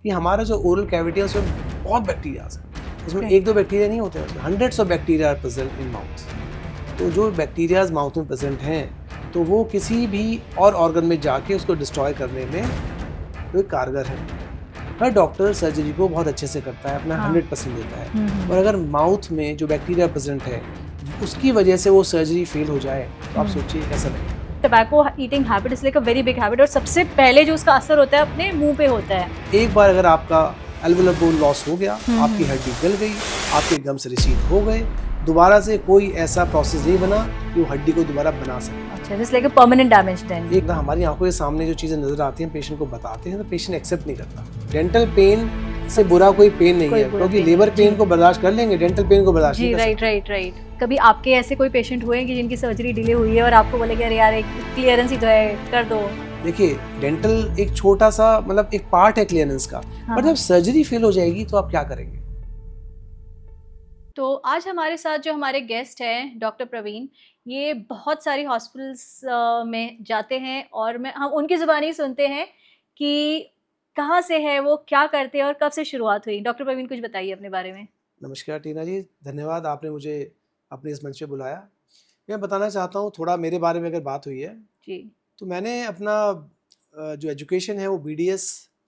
कि हमारा जो ओरल कैविटी है उसमें बहुत बैक्टीरियाज है, उसमें एक दो बैक्टीरिया नहीं होते हैं, hundreds of bacteria are present in mouth. तो जो बैक्टीरियाज माउथ में प्रेजेंट हैं तो वो किसी भी और ऑर्गन में जाके उसको डिस्ट्रॉय करने में वो कारगर है। हर डॉक्टर सर्जरी को बहुत अच्छे से करता है, अपना 100% देता है, और अगर माउथ में जो बैक्टीरिया प्रेजेंट है उसकी वजह से वो सर्जरी फेल हो जाए तो आप सोचिए कैसा लगेगा। Tobacco eating habit is like a very big habit, और सबसे पहले जो उसका असर होता है अपने मुंह पे होता है। एक बार अगर आपका एल्वुलर बोन लॉस हो गया, आपकी हड्डी गल गई, आपके गम्स रिसीड हो गए, दोबारा से कोई ऐसा प्रोसेस नहीं बना कि वो हड्डी को दोबारा बना सके। अच्छा, this like a permanent damage then. एक हमारी आंखों के सामने जो चीजें नजर आती हैं पेशेंट को बताते हैं तो पेशेंट एक्सेप्ट नहीं करता। डेंटल पेन से बुरा कोई पेन नहीं है, क्योंकि लेबर पेन को बर्दाश्त कर लेंगे, डेंटल पेन को बर्दाश्त नहीं कर सकते। राइट। कभी आपके ऐसे कोई पेशेंट हुए हैं कि जिनकी सर्जरी डिले हुई है और आपको बोले कि अरे यार एक क्लियरेंस ही तो है, कर दो? देखिए, डेंटल एक छोटा सा मतलब एक पार्ट है क्लियरेंस का, पर जब सर्जरी फेल हो जाएगी तो आप क्या करेंगे? तो आज हमारे साथ जो हमारे गेस्ट हैं डॉक्टर प्रवीण, ये बहुत सारी हॉस्पिटल्स में जाते हैं और हम उनकी ज़ुबानी ही सुनते हैं कि कहाँ से है वो, क्या करते हैं और कब से शुरुआत हुई। डॉक्टर प्रवीण, कुछ बताइए अपने बारे में। नमस्कार टीना जी, धन्यवाद आपने मुझे अपने इस मंच पे बुलाया। मैं बताना चाहता हूँ थोड़ा मेरे बारे में, अगर बात हुई है जी। तो मैंने अपना जो एजुकेशन है वो बीडीएस,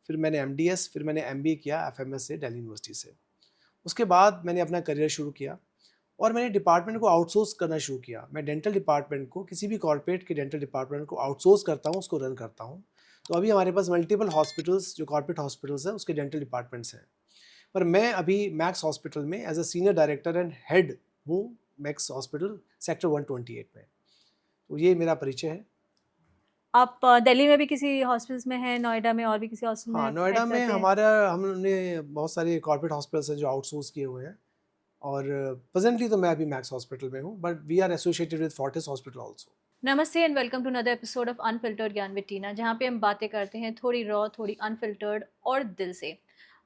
फिर मैंने एमडीएस, फिर मैंने एमबीए किया एफएमएस से, दिल्ली यूनिवर्सिटी से। उसके बाद मैंने अपना करियर शुरू किया और मैंने डिपार्टमेंट को आउटसोर्स करना शुरू किया। मैं डेंटल डिपार्टमेंट को, किसी भी कॉर्पोरेट के डेंटल डिपार्टमेंट को आउटसोर्स करता हूँ, उसको रन करता हूँ। तो अभी हमारे पास मल्टीपल हॉस्पिटल्स, जो कॉर्पोरेट हॉस्पिटल्स हैं उसके डेंटल डिपार्टमेंट्स हैं। पर मैं अभी मैक्स हॉस्पिटल में as a senior director and head हूँ, मैक्स हॉस्पिटल सेक्टर 128 में। तो ये मेरा परिचय है। आप दिल्ली में भी किसी हॉस्पिटल्स में हैं, नोएडा में और भी किसी हॉस्पिटल में हाँ, नोएडा हेड में करते हैं? हमने बहुत सारे कॉर्पोरेट हॉस्पिटल्स हैं जो आउटसोर्स किए हुए हैं, और प्रेजेंटली तो मैं अभी मैक्स हॉस्पिटल में हूँ, but we are associated with Fortis hospital also. नमस्ते and welcome to another episode of unfiltered ज्ञान विद टीना, जहाँ पे हम बातें करते हैं थोड़ी रॉ, थोड़ी अनफिल्टर्ड और दिल से।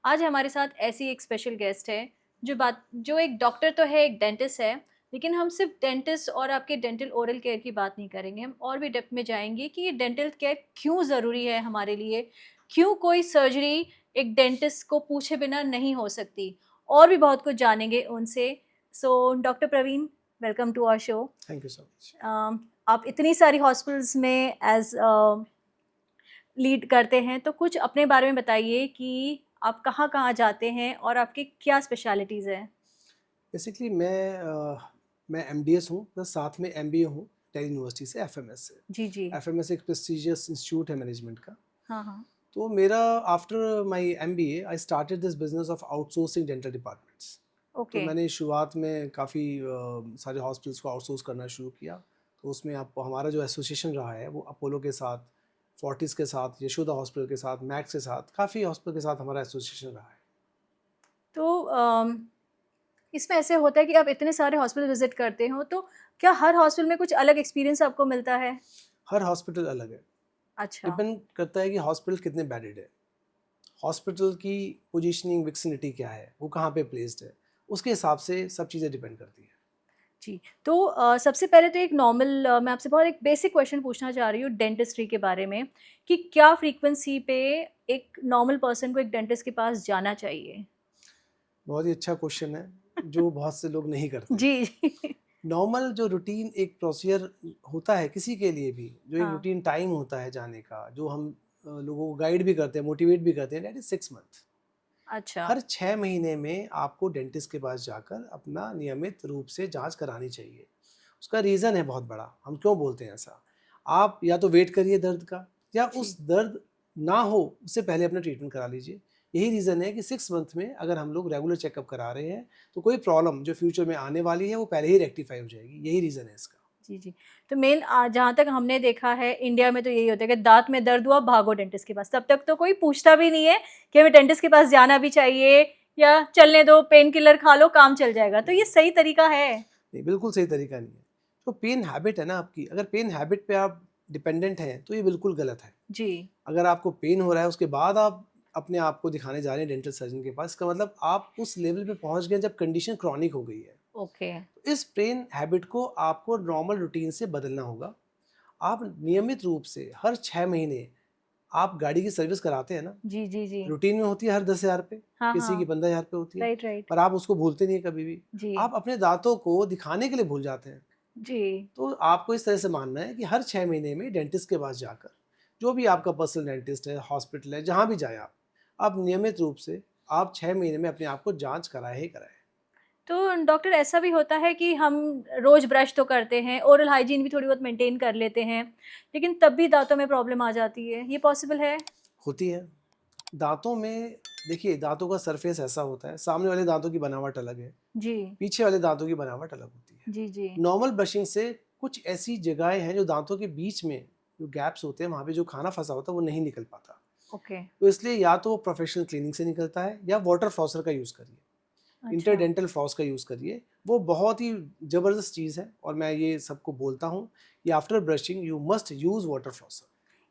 आज हमारे साथ ऐसी एक स्पेशल गेस्ट है जो एक डॉक्टर तो है, एक डेंटिस्ट है, लेकिन हम सिर्फ डेंटिस्ट और आपके डेंटल ओरल केयर की बात नहीं करेंगे। हम और भी डेप्थ में जाएंगे कि ये डेंटल केयर क्यों ज़रूरी है हमारे लिए, क्यों कोई सर्जरी एक डेंटिस्ट को पूछे बिना नहीं हो सकती, और भी बहुत कुछ जानेंगे उनसे। So doctor Praveen, welcome to our show. Thank you so much. आप इतनी सारी हॉस्पिटल्स में एज लीड करते हैं, तो कुछ अपने बारे में बताइए कि आप कहाँ-कहाँ जाते हैं और आपकी क्या स्पेशलिटीज़ हैं? बेसिकली मैं एमडीएस हूँ, प्लस साथ में एमबीए हूँ दिल्ली यूनिवर्सिटी से, एफएमएस से। जी। एफएमएस एक प्रेस्टिजियस इंस्टीट्यूट है मैनेजमेंट का। हाँ। तो मेरा after my MBA I started this business of outsourcing dental departments. तो ओके। मैंने शुरुआत में काफ़ी सारे हॉस्पिटल्स को आउटसोर्स करना शुरू किया। तो उसमें आप हमारा जो एसोसिएशन रहा है वो अपोलो के साथ, फोर्टिस के साथ, यशोदा हॉस्पिटल के साथ, मैक्स के साथ, काफ़ी हॉस्पिटल के साथ हमारा एसोसिएशन रहा है। तो इसमें ऐसे होता है कि आप इतने सारे हॉस्पिटल विज़िट करते हो, तो क्या हर हॉस्पिटल में कुछ अलग एक्सपीरियंस आपको मिलता है? हर हॉस्पिटल अलग है, अच्छा। डिपेंड करता है कि हॉस्पिटल कितने बेडेड है, हॉस्पिटल की पोजीशनिंग, विक्सिनिटी क्या है, वो कहाँ पे प्लेस्ड है, उसके हिसाब से सब चीज़ें डिपेंड करती हैं। जी। तो सबसे पहले तो एक नॉर्मल मैं आपसे बहुत एक बेसिक क्वेश्चन पूछना चाह रही हूँ डेंटिस्ट्री के बारे में, कि क्या फ्रीक्वेंसी पे एक नॉर्मल पर्सन को एक डेंटिस्ट के पास जाना चाहिए? बहुत ही अच्छा क्वेश्चन है, जो बहुत से लोग नहीं करते। जी। नॉर्मल जो रूटीन एक प्रोसीजर होता है किसी के लिए भी, जो एक हाँ। रूटीन टाइम होता है जाने का, जो हम लोगों को गाइड भी करते हैं, मोटिवेट भी करते हैं, दैट इज 6 मंथ। अच्छा। हर 6 महीने में आपको डेंटिस्ट के पास जाकर अपना नियमित रूप से जांच करानी चाहिए। उसका रीज़न है बहुत बड़ा, हम क्यों बोलते हैं ऐसा। आप या तो वेट करिए दर्द का, या जी। उस दर्द ना हो उससे पहले अपना ट्रीटमेंट करा लीजिए। यही रीज़न है कि 6 मंथ में अगर हम लोग रेगुलर चेकअप करा रहे हैं तो कोई प्रॉब्लम जो फ्यूचर में आने वाली है वो पहले ही रेक्टिफाई हो जाएगी। यही रीज़न है इसका। जी। तो मेन जहाँ तक हमने देखा है इंडिया में तो यही होता है कि दाँत में दर्द हुआ भागो डेंटिस्ट के पास। तब तक तो कोई पूछता भी नहीं है कि हमें डेंटिस्ट के पास जाना भी चाहिए, या चलने दो, पेन किलर खा लो, काम चल जाएगा। तो ये सही तरीका है? नहीं, बिल्कुल सही तरीका नहीं है। तो पेन हैबिट है ना आपकी, अगर पेन हैबिट पे आप डिपेंडेंट हैं तो ये बिल्कुल गलत है। जी। अगर आपको पेन हो रहा है उसके बाद आप अपने आप को दिखाने जा रहे हैं डेंटल सर्जन के पास, इसका मतलब आप उस लेवल पे पहुंच गए जब कंडीशन क्रॉनिक हो गई है। ओके। तो इस पेन हैबिट को आपको नॉर्मल रूटीन से बदलना होगा। आप नियमित रूप से हर 6 महीने आप गाड़ी की सर्विस कराते हैं ना, जी जी जी। रूटीन में होती है हर 10,000 पे, हाँ किसी की हाँ। 15,000 पे होती है, राइट राइट। पर आप उसको भूलते नहीं है कभी भी। जी आप अपने दांतों को दिखाने के लिए भूल जाते हैं। जी। तो आपको इस तरह से मानना है कि हर 6 महीने में डेंटिस्ट के पास जाकर, जो भी आपका पर्सनल डेंटिस्ट है, हॉस्पिटल है, जहाँ भी जाए आप नियमित रूप से आप 6 महीने में अपने आप को जांच कराए ही कराए। तो डॉक्टर ऐसा भी होता है कि हम रोज़ ब्रश तो करते हैं, ओरल हाइजीन भी थोड़ी बहुत मेंटेन कर लेते हैं, लेकिन तब भी दाँतों में प्रॉब्लम आ जाती है, ये पॉसिबल है? होती है। दांतों में देखिए, दांतों का सरफेस ऐसा होता है, सामने वाले दांतों की बनावट अलग है, जी। पीछे वाले दांतों की बनावट अलग होती है। जी, जी। नॉर्मल ब्रशिंग से कुछ ऐसी जगहें हैं जो दांतों के बीच में जो गैप्स होते हैं, वहाँ पे जो खाना फंसा होता है वो नहीं निकल पाता। ओके। तो इसलिए या तो प्रोफेशनल क्लीनिंग से निकलता है या वाटर फ्लॉसर का यूज़ करिए, अच्छा। इंटरडेंटल फ्लॉस का यूज़ करिए। वो बहुत ही ज़बरदस्त चीज़ है और मैं ये सबको बोलता हूँ कि after brushing you must use water flosser.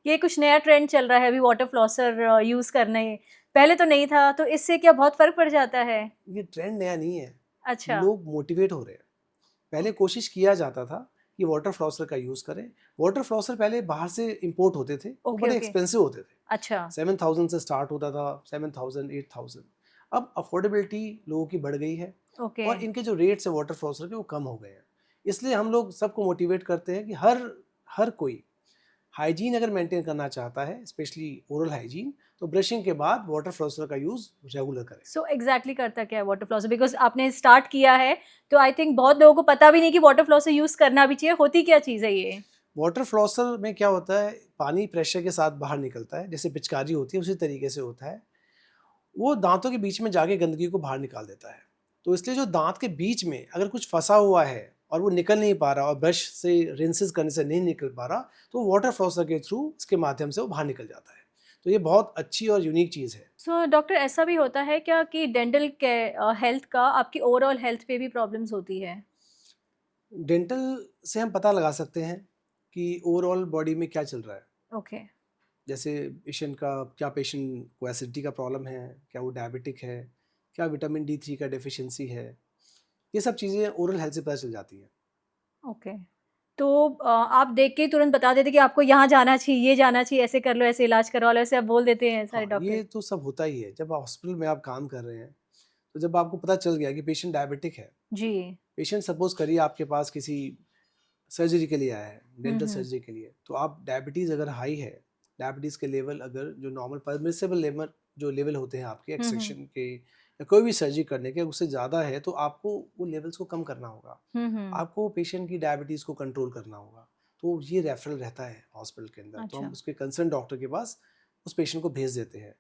ये कुछ नया ट्रेंड चल रहा है अभी वाटर फ्लॉसर यूज़ करने, पहले तो नहीं था, तो इससे क्या बहुत फ़र्क पड़ जाता है? ये ट्रेंड नया नहीं है, अच्छा। लोग मोटिवेट हो रहे हैं। पहले कोशिश किया जाता था कि वाटर फ्लॉसर का यूज़ करें। वाटर फ्लॉसर पहले बाहर से इंपोर्ट होते थे, वो ओके, बड़े ओके। एक्सपेंसिव होते थे। अच्छा। 7,000 से स्टार्ट होता था, 7,000 8,000। अब अफोर्डेबिलिटी लोगों की बढ़ गई है ओके। और इनके जो रेट्स है वाटर फ्लॉसर के वो कम हो गए हैं। इसलिए हम लोग सबको मोटिवेट करते हैं कि हर हर कोई हाइजीन अगर मेंटेन करना चाहता है, स्पेशली ओरल हाइजीन, तो ब्रशिंग के बाद वाटर फ्लॉसर का यूज़ रेगुलर करें। सो एग्ज़ैक्टली करता क्या है वाटर फ्लॉसर? बिकॉज़ आपने स्टार्ट किया है, तो आई थिंक बहुत लोगों को पता भी नहीं कि वाटर फ्लॉसर यूज़ करना भी चाहिए, होती क्या चीज़ है ये? वाटर फ्लॉसर में क्या होता है, पानी प्रेशर के साथ बाहर निकलता है, जैसे पिचकारी होती है उसी तरीके से होता है। वो दांतों के बीच में जाके गंदगी को बाहर निकाल देता है। तो इसलिए जो दांत के बीच में अगर कुछ फंसा हुआ है और वो निकल नहीं पा रहा और ब्रश से रिंसेस करने से नहीं निकल पा रहा, तो वाटर फ्लॉसर के थ्रू इसके माध्यम से वो बाहर निकल जाता है। तो ये बहुत अच्छी और यूनिक चीज़ है। सो डॉक्टर ऐसा भी होता है क्या कि डेंटल हेल्थ का आपकी ओवरऑल हेल्थ पे भी प्रॉब्लम्स होती है? डेंटल से हम पता लगा सकते हैं कि ओवरऑल बॉडी में क्या चल रहा है। ओके। जैसे पेशेंट का क्या, पेशेंट को एसिडिटी का प्रॉब्लम है, क्या वो डायबिटिक है, क्या विटामिन D3 का डेफिशिएंसी है, ये सब चीज़ें ओरल हेल्थ से पता चल जाती हैं। ओके। तो आप देख के ही तुरंत बता देते कि आपको यहाँ जाना चाहिए, ये जाना चाहिए, ऐसे कर लो, ऐसे इलाज करवा लो, ऐसे आप बोल देते हैं सारे हाँ, डॉक्टर? ये तो सब होता ही है। जब हॉस्पिटल में आप काम कर रहे हैं, तो जब आपको पता चल गया कि पेशेंट डायबिटिक है, जी। पेशेंट सपोज़ करिए आपके पास किसी सर्जरी के लिए आया है, हुँ, डेंटल हुँ। सर्जरी के लिए, तो आप डायबिटीज़ अगर हाई है, डायबिटीज़ के लेवल अगर जो नॉर्मल परमिसिबल लेवल जो लेवल होते हैं आपके हुँ, हुँ। एक्सट्रैक्शन के या कोई भी सर्जरी करने के, उससे ज़्यादा है, तो आपको वो लेवल्स को कम करना होगा। हुँ, हुँ। आपको पेशेंट की डायबिटीज़ को कंट्रोल करना होगा। तो ये रेफरल रहता है हॉस्पिटल के अंदर, तो हम अच्छा। उसके कंसर्न डॉक्टर के पास उस पेशेंट को भेज देते हैं।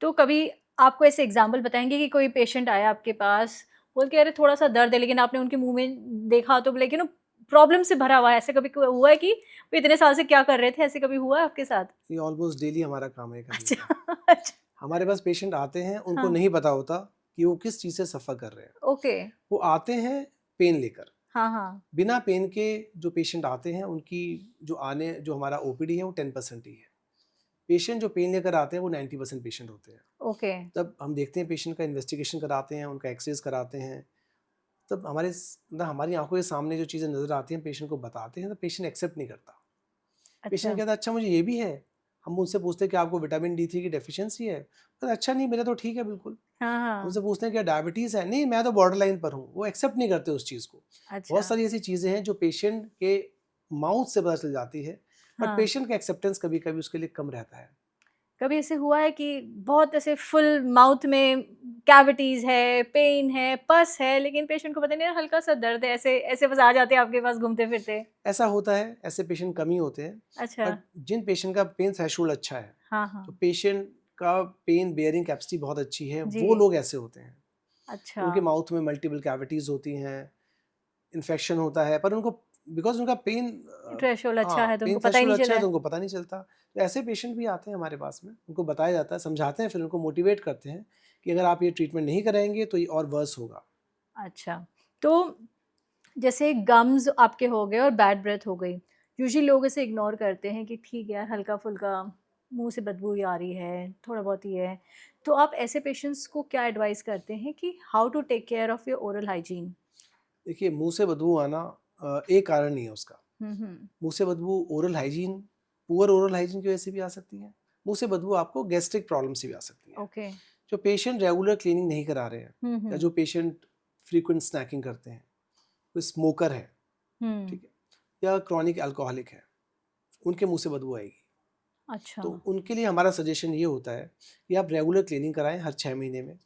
तो कभी आपको ऐसे एग्ज़ाम्पल बताएँगे कि कोई पेशेंट आया आपके पास, बोल के अरे थोड़ा-सा दर्द है, लेकिन आपने उनके मुँह में देखा तो लेकिन वो प्रॉब्लम से भरा हुआ है, ऐसे कभी क हुआ है कि वो इतने साल से क्या कर रहे थे, ऐसे कभी हुआ है आपके साथ? ये ऑलमोस्ट डेली हमारा काम है करने अच्छा। का। अच्छा। हमारे पास पेशेंट आते हैं, उनको हाँ। नहीं पता होता कि वो किस चीज़ से सफ़र कर रहे हैं। ओके। वो आते हैं पेन लेकर। हाँ, हाँ। बिना पेन के जो पेशेंट आते हैं, उनकी जो हमारा ओपीडी है वो 10% ही है। पेशेंट जो पेन लेकर आते हैं वो 90% पेशेंट होते हैं। ओके। तब हम देखते हैं, पेशेंट का इन्वेस्टिगेशन कराते हैं, उनका एक्स-रेज़ कराते हैं। तब हमारी आँखों के सामने जो चीज़ें नज़र आती हैं, पेशेंट को बताते हैं, तो पेशेंट एक्सेप्ट नहीं करता। पेशेंट अच्छा। कहता है अच्छा मुझे ये भी है। हम उनसे पूछते हैं कि आपको विटामिन D3 की डेफिशिएंसी है? कहता है अच्छा नहीं, मेरा तो ठीक है बिल्कुल। हाँ, उनसे हाँ। पूछते हैं क्या डायबिटीज़ है? नहीं, मैं तो बॉर्डर लाइन पर हूँ। वो एक्सेप्ट नहीं करते उस चीज़ को। अच्छा। बहुत सारी ऐसी चीज़ें हैं जो पेशेंट के माउथ से पता चल जाती है, बट हाँ। पेशेंट का एक्सेप्टेंस कभी-कभी उसके लिए कम रहता है। कभी ऐसे हुआ है कि बहुत ऐसे फुल माउथ में कैविटीज़ है, पेन है, पस है, लेकिन पेशेंट को पता नहीं है हल्का-सा दर्द है, ऐसे ऐसे बस आ जाते हैं आपके पास घूमते-फिरते? ऐसा होता है, ऐसे पेशेंट कम ही होते हैं, अच्छा। बट जिन पेशेंट का पेन थ्रेशोल्ड अच्छा है, हाँ, तो हाँ। पेशेंट का पेन बेयरिंग कैपेसिटी बहुत अच्छी है, जी। वो लोग ऐसे होते हैं। अच्छा। उनके माउथ में मल्टीपल कैविटीज़ होती हैं, इन्फेक्शन होता है, पर उनको बिकॉज़ उनका पेन थ्रेशोल्ड अच्छा है तो पेन उनको पता ही थ्रेशोल्ड नहीं अच्छा चला है, है। तो उनको पता नहीं चलता। तो ऐसे पेशेंट भी आते हैं हमारे पास में, उनको बताया जाता है, समझाते हैं, फिर उनको मोटिवेट करते हैं कि अगर आप ये ट्रीटमेंट नहीं कराएँगे तो ये और वर्स होगा। अच्छा। तो जैसे गम्स आपके हो गए और बैड ब्रेथ हो गई। यूजुअली लोग इसे इग्नोर करते हैं कि ठीक है यार हल्का-फुल्का मुँह से बदबू ही आ रही है, थोड़ा बहुत ही है। तो आप ऐसे पेशेंट्स को क्या एडवाइस करते हैं कि how to take care of your oral hygiene? देखिए, मुँह से बदबू आना एक कारण नहीं है उसका। हुँ, हुँ। मुँह से बदबू oral hygiene, poor oral hygiene की वजह से भी आ सकती है। मुंह से बदबू आपको गैस्ट्रिक प्रॉब्लम से भी आ सकती है। ओके। जो पेशेंट रेगुलर क्लीनिंग नहीं करा रहे हैं, या हम्म। जो पेशेंट फ्रीक्वेंट स्नैकिंग करते हैं, कोई स्मोकर है, हम्म। ठीक है, या क्रॉनिक अल्कोहलिक है, उनके मुंह से बदबू आएगी। अच्छा। तो उनके लिए हमारा सजेशन ये होता है कि आप रेगुलर क्लीनिंग कराएं हर 6 महीने में।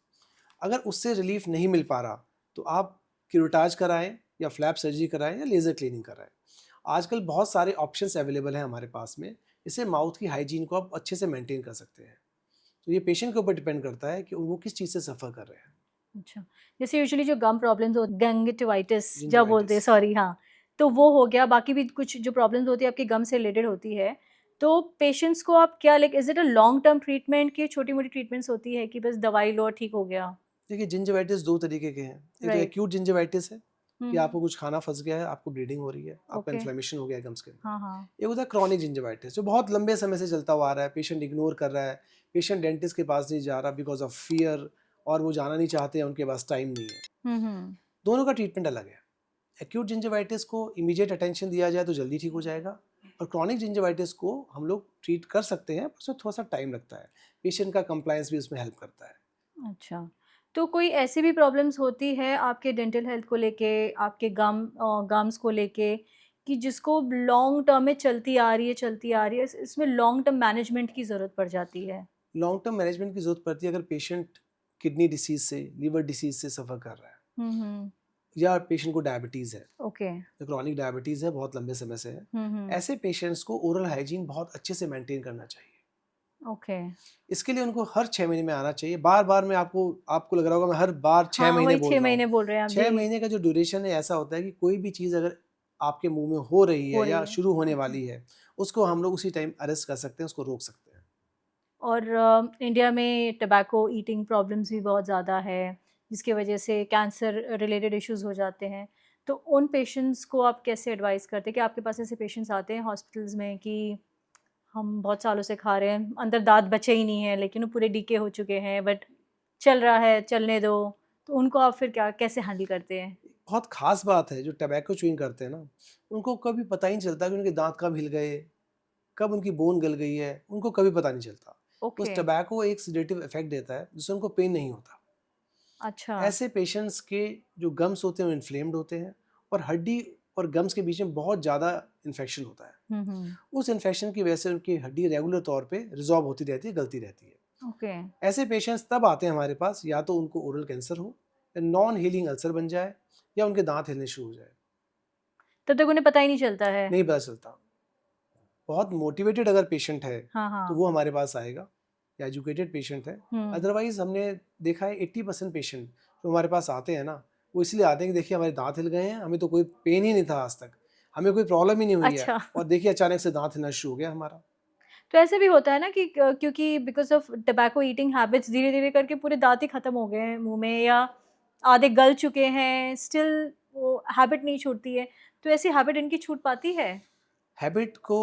अगर उससे रिलीफ नहीं मिल पा रहा तो आप क्यूरेटाज कराएं या फ्लैप सर्जरी कराएं या लेज़र क्लीनिंग कराएं। आजकल बहुत सारे ऑप्शंस अवेलेबल हैं हमारे पास में, इससे माउथ की हाइजीन को आप अच्छे से मेंटेन कर सकते हैं। तो ये पेशेंट के ऊपर डिपेंड करता है कि वो किस चीज़ से सफ़र कर रहे हैं। अच्छा, जैसे यूजुअली जो गम प्रॉब्लम्स हो, कंजंक्टिवाइटिस जब बोलते हैं, जिंजवाइटिस। सॉरी, हाँ, तो वो हो गया। बाकी भी कुछ जो प्रॉब्लम्स होती है आपके गम से रिलेटेड होती है, तो पेशेंट्स को आप क्या, like is it a long term treatment की छोटी मोटी ट्रीटमेंट्स होती है कि बस दवाई लो और ठीक हो गया? देखिए, जिंजवाइटिस दो तरीके के हैं। एक तो राइट। एक्यूट जिंजवाइटिस है कि हम्म। आपको कुछ खाना फंस गया है, आपको ब्लीडिंग हो रही है, आपका ओके। इन्फ्लेमेशन हो गया है गम्स के अंदर। हाँ हाँ। एक होता है क्रॉनिक जिंजवाइटिस, जो बहुत लंबे समय से चलता हुआ आ रहा है, पेशेंट इग्नोर कर रहा है, पेशेंट डेंटिस्ट के पास नहीं जा रहा बिकॉज ऑफ फियर, और वो जाना नहीं चाहते हैं, उनके पास टाइम नहीं है। हम्म। दोनों का ट्रीटमेंट अलग है। एक्यूट जिंजवाइटिस को इमीडिएट अटेंशन दिया जाए तो जल्दी ठीक हो जाएगा, और क्रॉनिक जिंजवाइटिस को हम लोग ट्रीट कर सकते हैं, पर उसमें थोड़ा सा टाइम लगता है। पेशेंट का कंप्लायंस भी उसमें हेल्प करता है। अच्छा, तो कोई ऐसी भी प्रॉब्लम्स होती है आपके डेंटल हेल्थ को लेके, आपके गम्स को लेके, कि जिसको लॉन्ग टर्म में चलती आ रही है, इसमें लॉन्ग टर्म मैनेजमेंट की ज़रूरत पड़ जाती है? लॉन्ग टर्म मैनेजमेंट की जरूरत पड़ती है अगर पेशेंट किडनी डिसीज से, लिवर डिसीज से सफ़र कर रहा है, हुँ। या पेशेंट को डायबिटीज़ है, ओके। जो क्रॉनिक डायबिटीज़ है, बहुत लंबे समय से है। हुँ। ऐसे पेशेंट्स को ओरल हाइजीन बहुत अच्छे से मेंटेन करना चाहिए। ओके। इसके लिए उनको हर 6 महीने में आना चाहिए। बार-बार मैं आपको आपको लग रहा होगा मैं हर बार 6 हाँ, महीने वही बोल 6 रहा हूँ। महीने बोल रहे हैं आप। 6 जी, महीने का जो ड्यूरेशन है ऐसा होता है कि कोई भी चीज़ अगर आपके मुँह में हो रही हो है या रही है। शुरू होने ओके। वाली है, उसको हम लोग उसी टाइम अरेस्ट कर सकते हैं, उसको रोक सकते हैं। और इंडिया में टबैको ईटिंग प्रॉब्लम्स भी बहुत ज़्यादा है, जिसकी वजह से कैंसर रिलेटेड इश्यूज़ हो जाते हैं। तो उन पेशेंट्स को आप कैसे एडवाइस करते हैं कि आपके पास ऐसे पेशेंट्स आते हैं हॉस्पिटल्स में कि हम बहुत सालों से खा रहे हैं, अंदर दाँत बचे ही नहीं हैं, लेकिन वो पूरे डीके हो चुके हैं, बट चल रहा है, चलने दो। तो उनको आप फिर क्या कैसे हैंडल करते हैं? बहुत ख़ास बात है जो टबैको च्युइंग करते हैं ना, उनको कभी पता ही नहीं चलता कि उनके दाँत कब हिल गए, कब उनकी बोन गल गई है, उनको कभी पता नहीं चलता। ओके। उस टबैको एक सेडेटिव इफ़ेक्ट देता है जिससे उनको पेन नहीं होता। अच्छा। ऐसे पेशेंट्स के जो गम्स होते हैं वो इन्फ्लेम्ड होते हैं, और हड्डी और गम्स के बीच में बहुत ज़्यादा इन्फेक्शन होता है। हुँ। उस इन्फेक्शन की वजह से उनकी हड्डी रेगुलर तौर पे रिज़ॉल्व होती रहती है, गलती रहती है। ओके। ऐसे पेशेंट्स तब आते हैं हमारे पास, या तो उनको ओरल कैंसर हो, या नॉन हीलिंग अल्सर बन जाए, या उनके दाँत हिलने शुरू हो जाए। तब तक उन्हें पता ही नहीं चलता है। नहीं पता चलता। बहुत मोटिवेटेड अगर पेशेंट है हाँ, तो हाँ। वो हमारे पास आएगा, या एजुकेटेड पेशेंट है। हुँ। अदरवाइज हमने देखा है 80% पेशेंट जो हमारे पास आते हैं ना, वो इसलिए आते हैं कि देखिए हमारे दांत हिल गए हैं, हमें तो कोई पेन ही नहीं था आज तक, हमें कोई प्रॉब्लम ही नहीं हुई है, अच्छा। और देखिए अचानक से दांत हिलना शुरू हो गया हमारा। तो ऐसे भी होता है ना कि क्योंकि because of tobacco eating habits धीरे-धीरे करके पूरे दाँत ही खत्म हो गए हैं मुँह में, या आधे गल चुके हैं, स्टिल वो हैबिट नहीं छूटती है। तो ऐसी हैबिट इनकी छूट पाती है? हैबिट को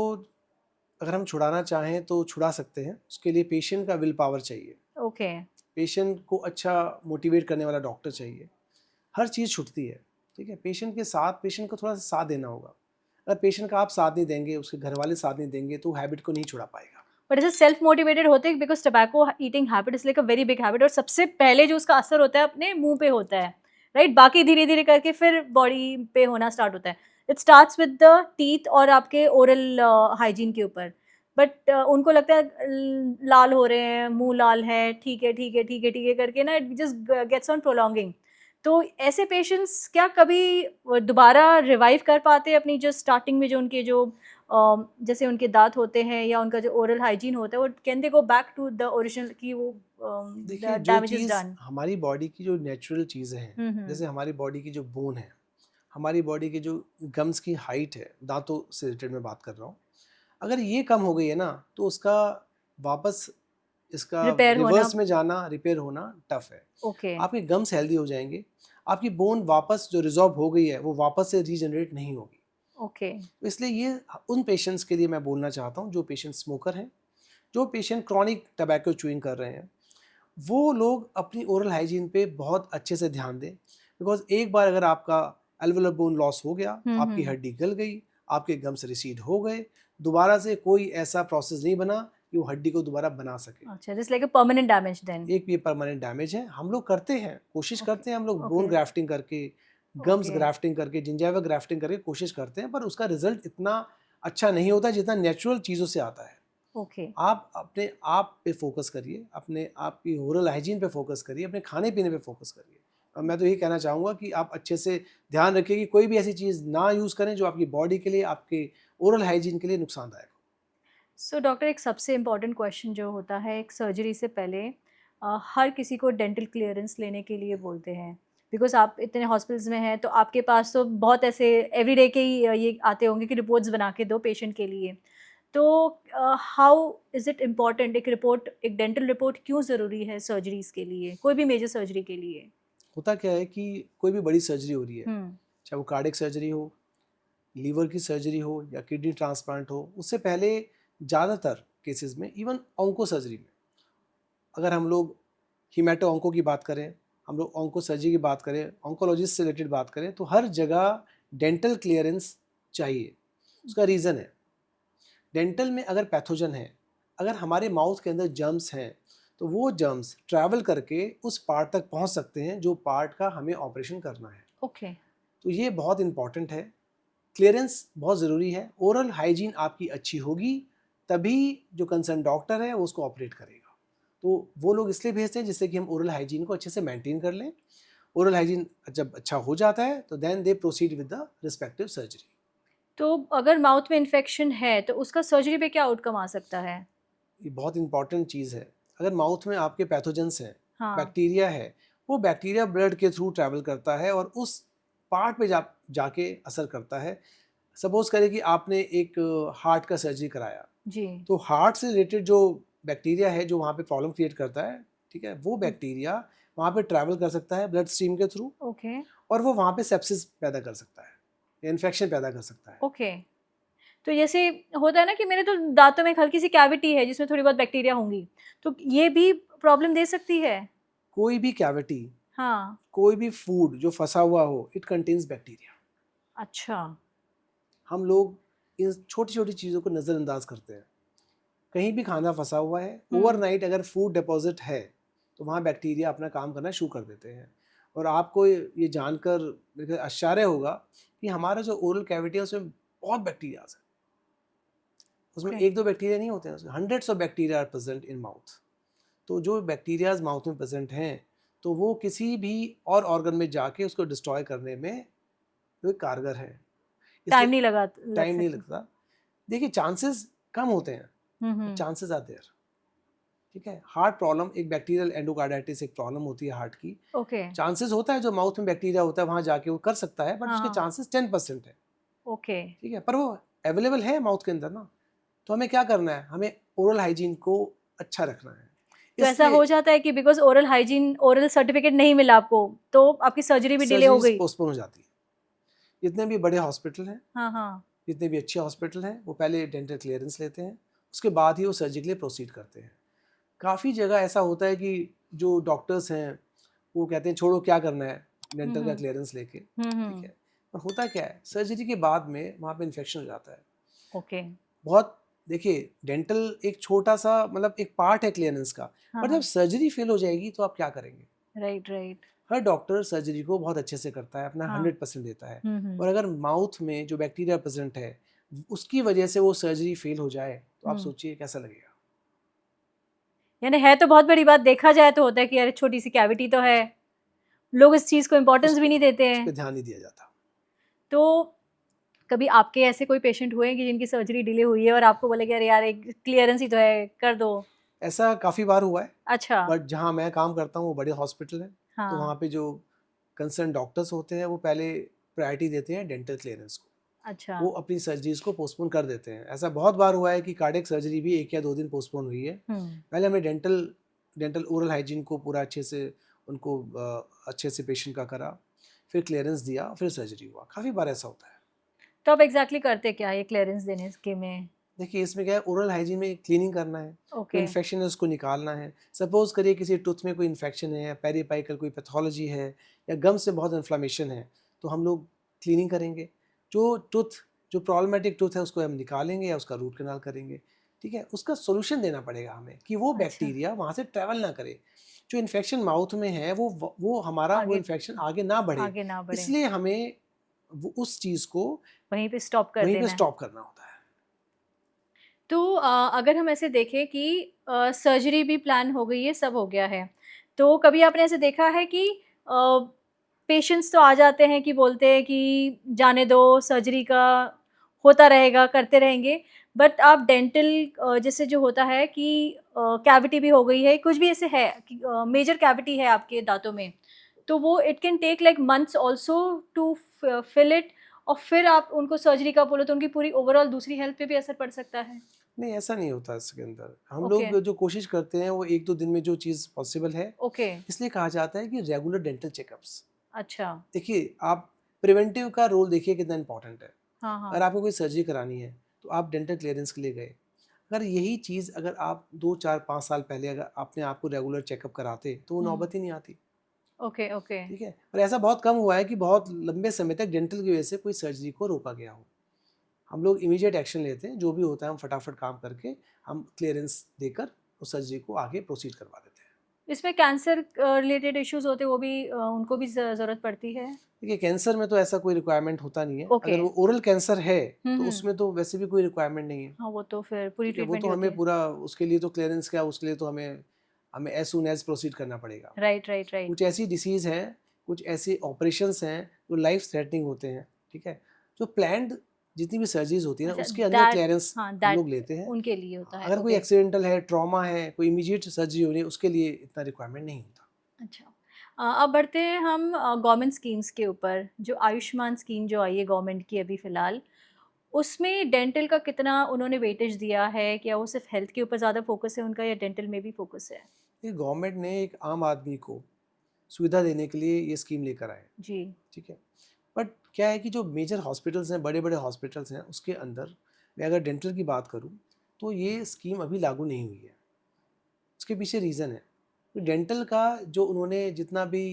अगर हम छुड़ाना चाहें तो छुड़ा सकते हैं, उसके लिए पेशेंट का विल पावर चाहिए, ओके। पेशेंट को अच्छा मोटिवेट करने वाला डॉक्टर चाहिए। हर चीज़ छूटती है, ठीक है। पेशेंट के साथ पेशेंट को थोड़ा सा साथ देना होगा। अगर पेशेंट का आप साथ नहीं देंगे, उसके घर वाले साथ नहीं देंगे, तो हैबिट को नहीं छुड़ा पाएगा। बट ऐसे सेल्फ मोटिवेटेड होते हैं because tobacco eating habit is like a very big habit, और सबसे पहले जो उसका असर होता है अपने मुँह पे होता है, राइट? बाकी धीरे-धीरे करके फिर बॉडी पे होना स्टार्ट होता है। It starts with the teeth और आपके ओरल हाइजीन के ऊपर। बट उनको लगता है लाल हो रहे हैं, मुँह लाल है, ठीक है करके ना it just gets on prolonging. तो ऐसे पेशेंट्स क्या कभी दोबारा रिवाइव कर पाते हैं अपनी जो स्टार्टिंग में जो उनके जो जैसे उनके दाँत होते हैं या उनका जो ओरल हाइजीन होता है, वो can they go back to the original कि वो देखिए, द जो डैमेज इज़ चीज़ डन? हमारी बॉडी की जो नेचुरल चीज़ें हैं, हुँ। जैसे हमारी बॉडी की जो बोन है, हमारी बॉडी की जो गम्स की हाइट है, दांतों से रिलेटेड मैं बात कर रहा हूँ, अगर ये कम हो गई है ना, तो उसका वापस इसका रिपेयर होना। रिवर्स में जाना, रिपेयर होना टफ है। ओके। आपके गम्स हेल्दी हो जाएंगे, आपकी बोन वापस जो रिजॉर्व हो गई है वो वापस से रीजनरेट नहीं होगी। ओके। तो इसलिए ये उन पेशेंट्स के लिए मैं बोलना चाहता हूँ जो पेशेंट स्मोकर हैं, जो पेशेंट क्रॉनिक टबैको च्यूइंग कर रहे हैं, वो लोग अपनी ओरल हाइजीन पे बहुत अच्छे से ध्यान दें। बिकॉज एक बार अगर आपका एल्वुलर बोन लॉस हो गया, आपकी हुँ। हड्डी गल गई, आपके गम्स रिसीड हो गए, दोबारा से कोई ऐसा प्रोसेस नहीं बना कि वो हड्डी को दोबारा बना सके। अच्छा, this like a permanent damage then. एक ये परमानेंट डैमेज है। हम लोग करते हैं, कोशिश ओके, करते हैं, हम लोग बोन ओके, ग्राफ्टिंग करके, गम्स ओके, ग्राफ्टिंग करके, जिंजाइवा ग्राफ्टिंग करके कोशिश करते हैं, पर उसका रिजल्ट इतना अच्छा नहीं होता जितना नेचुरल चीज़ों से आता है। ओके। आप अपने आप पे फोकस करिए, अपने आप की ओरल हाइजीन पे फोकस करिए, अपने खाने पीने पे फोकस करिए। और मैं तो यही कहना चाहूँगा कि आप अच्छे से ध्यान रखिए कि कोई भी ऐसी चीज़ ना यूज़ करें जो आपकी बॉडी के लिए, आपके ओरल हाइजीन के लिए नुकसानदायक हो। सो डॉक्टर, एक सबसे इम्पोर्टेंट क्वेश्चन जो होता है एक सर्जरी से पहले, हर किसी को डेंटल क्लियरेंस लेने के लिए बोलते हैं, बिकॉज आप इतने हॉस्पिटल्स में हैं तो आपके पास तो बहुत ऐसे एवरीडे के ही ये आते होंगे कि रिपोर्ट्स बना के दो पेशेंट के लिए। तो हाउ इज़ इट इम्पॉर्टेंट, एक रिपोर्ट, एक डेंटल रिपोर्ट क्यों ज़रूरी है सर्जरीज़ के लिए, कोई भी मेजर सर्जरी के लिए? होता क्या है कि कोई भी बड़ी सर्जरी हो रही है, हम्म। चाहे वो कार्डियक सर्जरी हो, लीवर की सर्जरी हो या किडनी ट्रांसप्लांट हो, उससे पहले ज़्यादातर केसेस में, इवन ऑन्को सर्जरी में, अगर हम लोग हिमेटो ऑन्को की बात करें, हम लोग ऑन्को सर्जरी की बात करें, ऑन्कोलॉजिस्ट से रिलेटेड बात करें, तो हर जगह डेंटल क्लियरेंस चाहिए। उसका रीज़न है, डेंटल में अगर पैथोजन है, अगर हमारे माउथ के अंदर जर्म्स हैं, तो वो जर्म्स ट्रैवल करके उस पार्ट तक पहुंच सकते हैं जो पार्ट का हमें ऑपरेशन करना है। ओके। तो ये बहुत इंपॉर्टेंट है, क्लियरेंस बहुत ज़रूरी है। ओरल हाइजीन आपकी अच्छी होगी तभी जो कंसर्न डॉक्टर है वो उसको ऑपरेट करेगा। तो वो लोग इसलिए भेजते हैं जिससे कि हम ओरल हाइजीन को अच्छे से मेंटेन कर लें। ओरल हाइजीन जब अच्छा हो जाता है तो then they proceed with the respective surgery. तो अगर माउथ में इन्फेक्शन है तो उसका सर्जरी पे क्या आउटकम आ सकता है? ये बहुत इंपॉर्टेंट चीज़ है। अगर माउथ में आपके पैथोजेंस हैं, हाँ। बैक्टीरिया है, वो बैक्टीरिया ब्लड के थ्रू ट्रैवल करता है और उस पार्ट पे जाके असर करता है। सपोज करें कि आपने एक हार्ट का सर्जरी कराया, जी। तो हार्ट से रिलेटेड जो बैक्टीरिया है जो वहाँ पे प्रॉब्लम क्रिएट करता है, ठीक है, वो बैक्टीरिया वहाँ पे ट्रैवल कर सकता है ब्लड स्ट्रीम के थ्रू, ओके, और वो वहाँ पे सेप्सिस पैदा कर सकता है या इन्फेक्शन पैदा कर सकता है। ओके। तो जैसे होता है ना कि मेरे तो दाँतों में एक हल्की-सी कैविटी है जिसमें थोड़ी बहुत बैक्टीरिया होंगी, तो ये भी प्रॉब्लम दे सकती है? कोई भी कैविटी, हाँ। कोई भी फूड जो फंसा हुआ हो, इट कंटेन्स बैक्टीरिया। अच्छा। हम लोग इन छोटी छोटी चीज़ों को नज़रअंदाज करते हैं। कहीं भी खाना फंसा हुआ है, हुँ। ओवरनाइट अगर फूड डिपॉजिट है तो वहाँ बैक्टीरिया अपना काम करना शुरू कर देते हैं। और आपको ये जानकर मेरे ख्याल आश्चर्य होगा कि हमारा जो ओरल कैविटी है उसमें बहुत बैक्टीरियाज है। उसमें ओके। एक दो बैक्टीरिया नहीं होते हैं, उसमें hundreds of bacteria are present in mouth. तो जो बैक्टीरियाज माउथ में प्रेजेंट हैं तो वो किसी भी और ऑर्गन में जाके उसको डिस्ट्रॉय करने में वो कारगर है। टाइम इसलिए नहीं लग टाइम नहीं सकती। लगता। देखिए चांसेस कम होते हैं, हुँ, हुँ। Chances are there. ठीक है, हार्ट प्रॉब्लम एक बैक्टीरियल एंडोकार्डाइटिस एक प्रॉब्लम होती है हार्ट की। ओके। चांसेस होता है जो माउथ में बैक्टीरिया होता है वहां जाके वो कर सकता है, बट हाँ, उसके हाँ। चांसेस 10% है। ओके। ठीक है, पर वो अवेलेबल है माउथ के अंदर ना। तो हमें क्या करना है, हमें ओरल हाइजीन को अच्छा रखना है। तो ऐसा इसलिए हो जाता है कि because oral hygiene, oral certificate नहीं मिला आपको, तो आपकी सर्जरी भी डिले हो सर्जरीज गई? पोस्टपोन हो जाती है। जितने भी बड़े हॉस्पिटल हैं, हाँ, हाँ। जितने भी अच्छे हॉस्पिटल हैं, वो पहले डेंटल क्लियरेंस लेते हैं, उसके बाद ही वो सर्जरी के लिए प्रोसीड करते हैं। काफ़ी जगह ऐसा होता है कि जो डॉक्टर्स हैं वो कहते हैं छोड़ो क्या करना है हुँ, डेंटल का हुँ। क्लियरेंस लेके। हुँ, ठीक हुँ। है, पर होता क्या है सर्जरी के बाद में वहाँ पे इन्फेक्शन हो जाता है ओके। बहुत। देखिए डेंटल एक छोटा सा मतलब एक पार्ट है क्लियरेंस का, हाँ, पर जब हाँ। सर्जरी फेल हो जाएगी तो आप क्या करेंगे। Right, right. हर डॉक्टर सर्जरी को बहुत अच्छे से करता है, अपना हाँ। 100% देता है। हुँ, हुँ। और अगर माउथ में जो बैक्टीरिया प्रेजेंट है उसकी वजह से वो सर्जरी फेल हो जाए तो आप हुँ। सोचिए कैसा लगेगा। यानी है तो बहुत बड़ी बात, देखा जाए तो होता है कि अरे छोटी-सी कैविटी तो है, लोग इस चीज़ को उस इम्पोर्टेंस भी पर नहीं देते उस हैं। पर ध्यान नहीं दिया जाता। तो कभी आपके ऐसे कोई पेशेंट हुए हैं कि जिनकी सर्जरी डिले हुई है और आपको बोले कि अरे यार एक क्लियरेंस ही तो है, कर दो? ऐसा काफ़ी बार हुआ है, अच्छा। बट जहाँ मैं काम करता हूँ वो बड़े हॉस्पिटल है। तो हाँ। वहाँ पे जो कंसर्न डॉक्टर्स होते हैं वो पहले प्रायोरिटी देते हैं डेंटल क्लियरेंस को, अच्छा। वो अपनी सर्जरीज को पोस्टपोन कर देते हैं। ऐसा बहुत बार हुआ है कि कार्डियक सर्जरी भी 1 या 2 दिन पोस्टपोन हुई है। हुँ। पहले हमने डेंटल डेंटल ओरल हाइजीन को पूरा अच्छे से उनको अच्छे से पेशेंट का करा, फिर क्लियरेंस दिया, फिर सर्जरी हुआ। काफ़ी बार ऐसा होता है। तो आप एग्ज़ैक्टली करते क्या है ये क्लियरेंस देने के में? देखिए इसमें क्या है, ओरल हाइजीन में क्लीनिंग करना है, कोई ओके। इन्फेक्शन है उसको निकालना है। सपोज करिए किसी टूथ में कोई इन्फेक्शन है या पेरिपाइकल कोई पैथोलॉजी है या गम से बहुत इन्फ्लामेशन है, तो हम लोग क्लीनिंग करेंगे। जो प्रॉब्लमेटिक टूथ है उसको हम निकालेंगे या उसका रूट कनाल करेंगे। ठीक है, उसका सोल्यूशन देना पड़ेगा हमें कि वो अच्छा। बैक्टीरिया वहाँ से ट्रैवल ना करे, जो इन्फेक्शन माउथ में है वो हमारा वो आगे इन्फेक्शन आगे ना बढ़े, आगे ना बढ़े, इसलिए हमें उस चीज़ को वहीं पे स्टॉप कर वहीं पे देना है। स्टॉप करना होता है। तो अगर हम ऐसे देखें कि सर्जरी भी प्लान हो गई है, सब हो गया है। तो कभी आपने ऐसे देखा है कि पेशेंट्स तो आ जाते हैं कि बोलते हैं कि जाने दो, सर्जरी का होता रहेगा, करते रहेंगे। बट आप डेंटल जैसे जो होता है कि कैविटी भी हो गई है, कुछ भी ऐसे है कि मेजर कैविटी है आपके दाँतों में, तो वो it can take like months also to fill it, और फिर आप उनको सर्जरी का बोलो तो उनकी पूरी ओवरऑल दूसरी हेल्थ पे भी असर पड़ सकता है। नहीं, ऐसा नहीं होता इसके अंदर। हम ओके, लोग जो कोशिश करते हैं वो 1-2 दिन में जो चीज़ पॉसिबल है, ओके, इसलिए कहा जाता है कि रेगुलर डेंटल चेकअप्स। अच्छा। देखिए, आप प्रिवेंटिव का रोल देखिए कितना इम्पोर्टेंट है। हाँ, अगर हाँ। आपको कोई सर्जरी करानी है, तो आप डेंटल क्लीयरेंस के लिए गए। अगर यही चीज़ अगर आप 2, 4, 5 साल पहले अगर अपने आप को रेगुलर चेकअप कराते, तो वो हुँ, नौबत ही नहीं आती, ओके, ओके, ठीक है? और ऐसा बहुत कम हुआ है कि बहुत लंबे समय तक डेंटल की वजह से कोई सर्जरी को रोका गया हो। हम लोग इमीडिएट एक्शन लेते हैं, जो भी होता है हम फटाफट काम करके हम क्लीयरेंस देकर उस सर्जरी को आगे प्रोसीड करवा देते हैं। इसमें कैंसर रिलेटेड इश्यूज़ होते हैं, वो भी उनको भी ज़रूरत पड़ती है? देखिए, कैंसर में तो ऐसा कोई रिक्वायरमेंट होता नहीं है। ओके। अगर वो ओरल कैंसर है, हुँ, तो हुँ। उसमें तो वैसे भी कोई रिक्वायरमेंट नहीं है। हाँ, वो तो फिर पूरी ठीक है, वो ट्रीटमेंट तो ही होती हमें है। पूरा उसके लिए तो क्लीयरेंस क्या, उसके लिए तो हमें हमें एज़ सून एज़ प्रोसीड करना पड़ेगा। Right, right, right. कुछ ऐसी डिसीज़ हैं, कुछ ऐसे ऑपरेशंस हैं जो लाइफ थ्रेटनिंग होते हैं, ठीक है? जो प्लान्ड जितनी भी सर्जरीज़ होती है ना, अच्छा, उसके अंदर दैट क्लीयरेंस हाँ, हम लोग दैट लेते हैं। उनके लिए होता है, अगर कोई ओके। एक्सीडेंटल है, ट्रॉमा है, कोई इमीडिएट सर्जरी हो रही है, उसके लिए इतना रिक्वायरमेंट नहीं होता। अच्छा। अब बढ़ते हैं हम गवर्नमेंट स्कीम्स के ऊपर, जो आयुष्मान स्कीम जो आई है गवर्नमेंट की अभी फ़िलहाल, उसमें डेंटल का कितना उन्होंने वेटेज दिया है? क्या वो सिर्फ़ हेल्थ के ऊपर ज़्यादा फ़ोकस है उनका, या डेंटल में भी फ़ोकस है? ये गवर्नमेंट ने एक आम आदमी को सुविधा देने के लिए ये स्कीम लेकर आए, जी। ठीक है? बट क्या है कि जो मेजर हॉस्पिटल्स हैं, बड़े-बड़े हॉस्पिटल्स हैं, उसके अंदर मैं अगर डेंटल की बात करूँ, तो ये स्कीम अभी लागू नहीं हुई है। उसके पीछे रीज़न है। तो डेंटल का जो उन्होंने जितना भी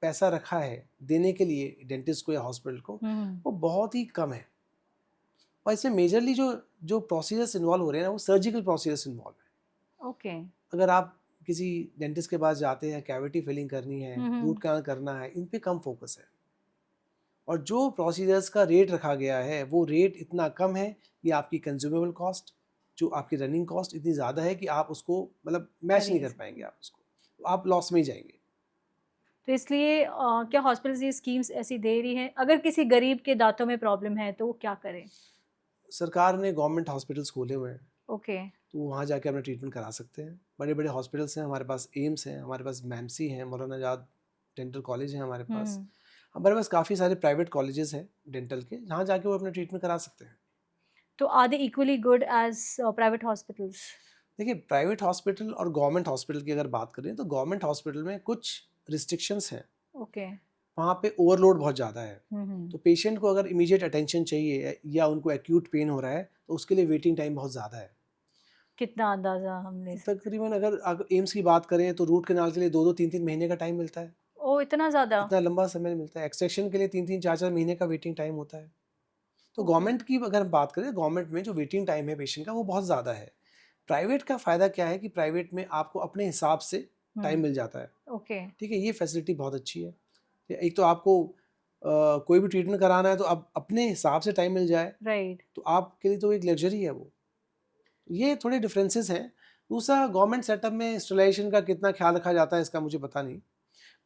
पैसा रखा है देने के लिए डेंटिस्ट को या हॉस्पिटल को, हुँ, हुँ। वो बहुत ही कम है। और इसमें मेजरली जो जो प्रोसीजर्स इन्वॉल्व हो रहे हैं ना, वो सर्जिकल प्रोसीजर्स इन्वॉल्व हैं। ओके। अगर आप किसी डेंटिस्ट के पास जाते हैं, कैविटी फिलिंग करनी है, हुँ, रूट हुँ। कैनाल करना है, इन पे कम फोकस है। और जो प्रोसीजर्स का रेट रखा गया है, वो रेट इतना कम है कि आपकी कंज्यूमेबल कॉस्ट, जो आपकी रनिंग कॉस्ट इतनी ज़्यादा है कि आप उसको मतलब कर मैच ही नहीं नहीं कर सकते। पाएँगे आप उसको। तो आप लॉस में ही जाएँगे। तो इसलिए क्या हॉस्पिटल्स ये स्कीम्स ऐसी दे रही हैं, अगर किसी गरीब के दाँतों में प्रॉब्लम है, तो वो क्या करे? सरकार ने गवर्नमेंट हॉस्पिटल्स खोले हुए हैं, ओके। तो वहाँ जाके अपना ट्रीटमेंट करा सकते हैं। बड़े-बड़े हॉस्पिटल्स हैं, हमारे पास एम्स है, हमारे पास मैमसी है, मौलाना आज़ाद डेंटल कॉलेज है हमारे पास। हुँ। हमारे पास काफ़ी सारे प्राइवेट कॉलेजेस हैं डेंटल के, जहाँ जाके वो अपना ट्रीटमेंट करा सकते हैं। तो are they equally good as private hospitals? देखिए, प्राइवेट हॉस्पिटल और गवर्नमेंट हॉस्पिटल की अगर बात करें, तो गवर्नमेंट हॉस्पिटल में कुछ रिस्ट्रिक्शंस हैं। ओके। वहाँ पे ओवरलोड बहुत ज़्यादा है। हुँ, हुँ। तो पेशेंट को अगर इमीडिएट अटेंशन चाहिए या उनको एक्यूट पेन हो रहा है, तो उसके लिए वेटिंग टाइम बहुत ज़्यादा है। कितना अंदाज़ा हम ले सकते हैं? तकरीबन अगर एम्स की बात करें, तो रूट कैनाल के लिए 2-2 3-3 महीने का टाइम मिलता है। ओह! इतना ज़्यादा? इतना लंबा समय मिलता है। एक्सट्रैक्शन के लिए 3-3 4-4 महीने का वेटिंग टाइम होता है। तो ओके। गवर्नमेंट की अगर हम बात करें, गवर्नमेंट में जो वेटिंग टाइम है पेशेंट का, वो बहुत ज़्यादा है। प्राइवेट का फ़ायदा क्या है कि प्राइवेट में आपको अपने हिसाब से टाइम हुँ। मिल जाता है। ओके। ठीक है? ये फैसिलिटी बहुत अच्छी है। एक तो आपको कोई भी ट्रीटमेंट कराना है, तो आप अपने हिसाब से टाइम मिल जाए, राइट। तो आपके लिए तो एक लग्ज़री है वो। ये थोड़े डिफरेंसेस हैं। दूसरा, गवर्नमेंट सेटअप में स्टरलाइज़ेशन का कितना ख़्याल रखा जाता है, इसका मुझे पता नहीं।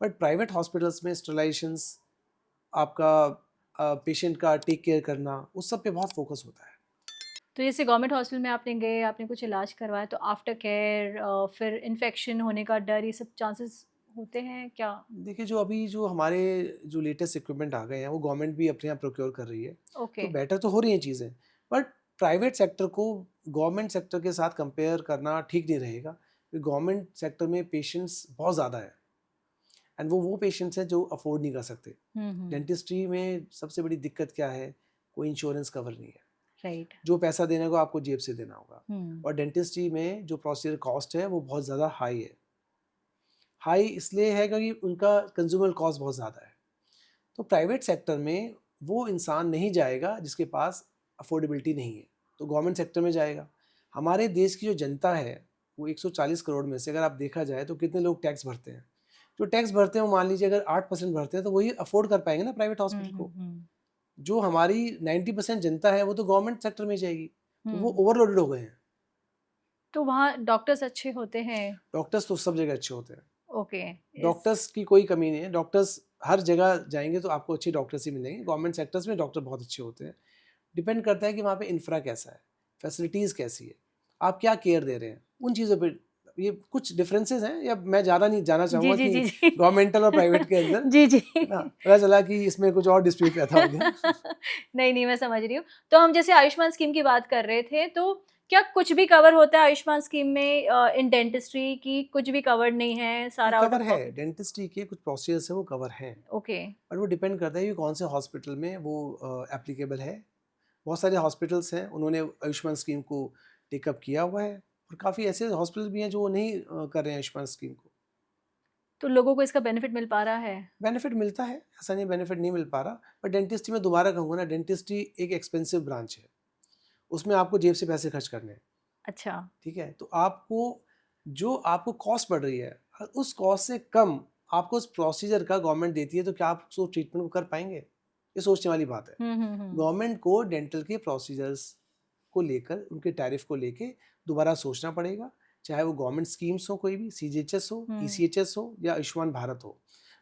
बट प्राइवेट हॉस्पिटल्स में स्टरलाइज़ेशंस, आपका पेशेंट का टेक केयर करना, उस सब पे बहुत फ़ोकस होता है। तो जैसे गवर्नमेंट हॉस्पिटल में आपने गए, आपने कुछ इलाज करवाया, तो आफ्टर केयर फिर इन्फेक्शन होने का डर, ये सब चांसेस होते हैं क्या? देखिए, जो हमारे जो लेटेस्ट इक्विपमेंट आ गए हैं, वो गवर्नमेंट भी अपने यहाँ प्रोक्योर कर रही है, ओके। तो बेटर तो हो रही हैं चीज़ें। बट प्राइवेट सेक्टर को गवर्नमेंट सेक्टर के साथ कंपेयर करना ठीक नहीं रहेगा, क्योंकि गवर्नमेंट सेक्टर में पेशेंट्स बहुत ज़्यादा है, एंड वो पेशेंट्स हैं जो अफोर्ड नहीं कर सकते। हुँ, हुँ। डेंटिस्ट्री में सबसे बड़ी दिक्कत क्या है? कोई इंश्योरेंस कवर नहीं है। राइट। जो पैसा देने को आपको जेब से देना होगा, हुँ। और डेंटिस्ट्री में जो प्रोसीजर कॉस्ट है, वो बहुत ज़्यादा हाई है। हाई इसलिए है क्योंकि उनका कंज्यूमर कॉस्ट बहुत ज़्यादा है। तो प्राइवेट सेक्टर में वो इंसान नहीं जाएगा जिसके पास अफोर्डेबिलिटी नहीं है, तो गवर्नमेंट सेक्टर में जाएगा। हमारे देश की जो जनता है वो 140 करोड़ में से अगर आप देखा जाए तो कितने लोग टैक्स भरते हैं। जो टैक्स भरते हैं वो मान लीजिए अगर 8% भरते हैं तो वही अफोर्ड कर पाएंगे ना प्राइवेट हॉस्पिटल को। जो हमारी 90% जनता है वो तो गवर्नमेंट सेक्टर में जाएगी, तो वो ओवरलोडेड हो गए हैं। तो वहाँ डॉक्टर्स अच्छे होते हैं? डॉक्टर्स तो सब जगह अच्छे होते हैं, ओके। डॉक्टर्स की कोई कमी नहीं है। डॉक्टर्स हर जगह जाएंगे तो आपको अच्छे डॉक्टर्स ही मिलेंगे। गवर्नमेंट सेक्टर्स में डॉक्टर बहुत अच्छे होते हैं। डिपेंड करता है कि वहाँ पे इंफ्रा कैसा है, फैसिलिटीज़ कैसी है, आप क्या केयर दे रहे हैं, उन चीज़ों पे ये कुछ डिफरेंसेस हैं। या मैं ज़्यादा नहीं जाना जी चाहूँगा जी जी कि जी गवर्नमेंटल और प्राइवेट के अंदर, जी जी है ना, पता चला कि इसमें कुछ और डिस्प्यूट पैदा हो गया। नहीं नहीं, मैं समझ रही हूँ। तो हम जैसे आयुष्मान स्कीम की बात कर रहे थे, तो क्या कुछ भी कवर होता है आयुष्मान स्कीम में इन डेंटिस्ट्री की? कुछ भी कवर्ड नहीं है, सारा आउट कवर ऑफ है, पॉकेट? डेंटिस्ट्री के कुछ प्रोसीजर्स है वो कवर हैं, ओके। बट वो डिपेंड करता है कि कौन से हॉस्पिटल में वो एप्लीकेबल है। बहुत सारे हॉस्पिटल्स हैं उन्होंने आयुष्मान स्कीम को टेकअप किया हुआ है, और काफ़ी ऐसे हॉस्पिटल भी हैं जो नहीं कर रहे हैं आयुष्मान स्कीम को। तो लोगों को इसका बेनिफिट मिल पा रहा है? बेनिफिट मिलता है, ऐसा नहीं बेनिफिट नहीं मिल पा रहा। पर डेंटिस्ट्री में दोबारा कहूँगा ना, डेंटिस्ट्री एक एक्सपेंसिव ब्रांच है, उसमें आपको जेब से पैसे खर्च करने हैं। अच्छा। ठीक है, तो आपको जो आपको कॉस्ट पड़ रही है उस कॉस्ट से कम आपको उस प्रोसीजर का गवर्नमेंट देती है, तो क्या आप उस ट्रीटमेंट को कर पाएंगे? ये सोचने वाली बात है। हम्म। गवर्नमेंट को डेंटल के प्रोसीजर्स को लेकर, उनके टैरिफ को लेके दोबारा सोचना पड़ेगा। चाहे वो गवर्नमेंट स्कीम्स हो, कोई भी सीजीएचएस हो, ईसीएचएस हो या आयुष्मान भारत हो,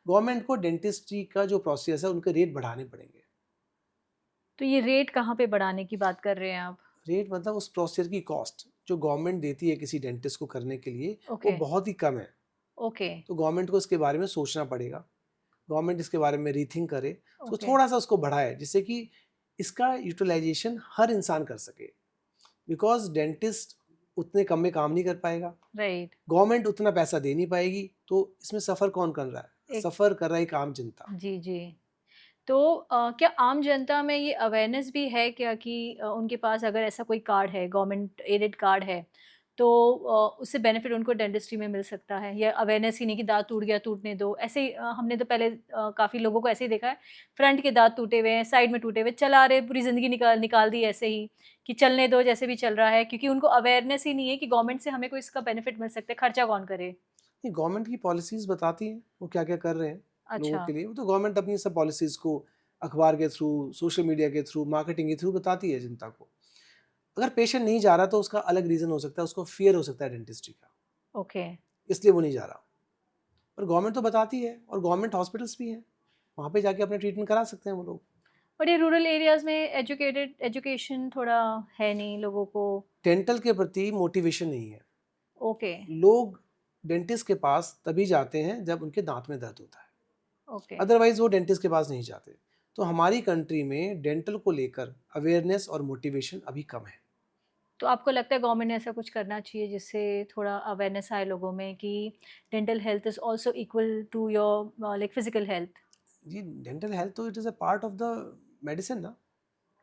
गवर्नमेंट को डेंटिस्ट्री का जो प्रोसेस है उनके रेट बढ़ाने पड़ेंगे। तो ये रेट कहाँ पे बढ़ाने की बात कर रहे हैं आप? रेट मतलब उस प्रोसेस की कॉस्ट जो गवर्नमेंट देती है किसी डेंटिस्ट को करने के लिए, वो ओके। बहुत ही कम है। ओके। तो गवर्नमेंट को इसके बारे में सोचना पड़ेगा। गवर्नमेंट इसके बारे में रीथिंक करे, तो ओके। थोड़ा सा उसको बढ़ाए जिससे कि इसका यूटिलाइजेशन हर इंसान कर सके। बिकॉज डेंटिस्ट उतने कम में काम नहीं कर पाएगा, राइट। गवर्नमेंट उतना पैसा दे नहीं पाएगी, तो इसमें सफ़र कौन कर रहा है? एक। सफ़र कर रहा है एक आम जनता। जी जी। तो क्या आम जनता में ये अवेयरनेस भी है क्या कि उनके पास अगर ऐसा कोई कार्ड है, गवर्नमेंट एडेड कार्ड है, तो उससे बेनिफिट उनको डेंटिस्ट्री में मिल सकता है? या अवेयरनेस ही नहीं कि दाँत टूट गया टूटने दो, ऐसे ही हमने तो पहले काफ़ी लोगों को ऐसे ही देखा है, फ्रंट के दाँत टूटे हुए हैं, साइड में टूटे हुए, चला रहे, पूरी ज़िंदगी निकाल निकाल दी ऐसे ही कि चलने दो जैसे भी चल रहा है, क्योंकि उनको अवेयरनेस ही नहीं है कि गवर्नमेंट से हमें कोई इसका बेनिफिट मिल सकता है, खर्चा कौन करे? नहीं, गवर्नमेंट की पॉलिसीज़ बताती हैं वो क्या क्या कर रहे हैं लोगों अच्छा। के लिए। वो तो गवर्नमेंट अपनी सब पॉलिसीज़ को अखबार के थ्रू, सोशल मीडिया के थ्रू, मार्केटिंग के थ्रू बताती है जनता को। अगर पेशेंट नहीं जा रहा तो उसका अलग रीज़न हो सकता है, उसको फियर हो सकता है डेंटिस्ट्री का, ओके। इसलिए वो नहीं जा रहा। पर गवर्नमेंट तो बताती है, और गवर्नमेंट हॉस्पिटल्स भी हैं, वहाँ पे जाके अपना ट्रीटमेंट करा सकते हैं वो लोग। बट ये रूरल एरियाज़ में एजुकेशन थोड़ा है नहीं लोगों को। डेंटल के प्रति मोटिवेशन नहीं है। ओके। लोग डेंटिस्ट के पास तभी जाते हैं जब उनके दांत में दर्द होता है, ओके। अदरवाइज वो डेंटिस्ट के पास नहीं जाते। तो हमारी कंट्री में डेंटल को लेकर अवेयरनेस और मोटिवेशन अभी कम है। तो आपको लगता है गवर्नमेंट ने ऐसा कुछ करना चाहिए जिससे थोड़ा अवेयरनेस आए लोगों में कि dental health is also equal to your like physical health? जी, डेंटल हेल्थ तो it is a part of the medicine ना।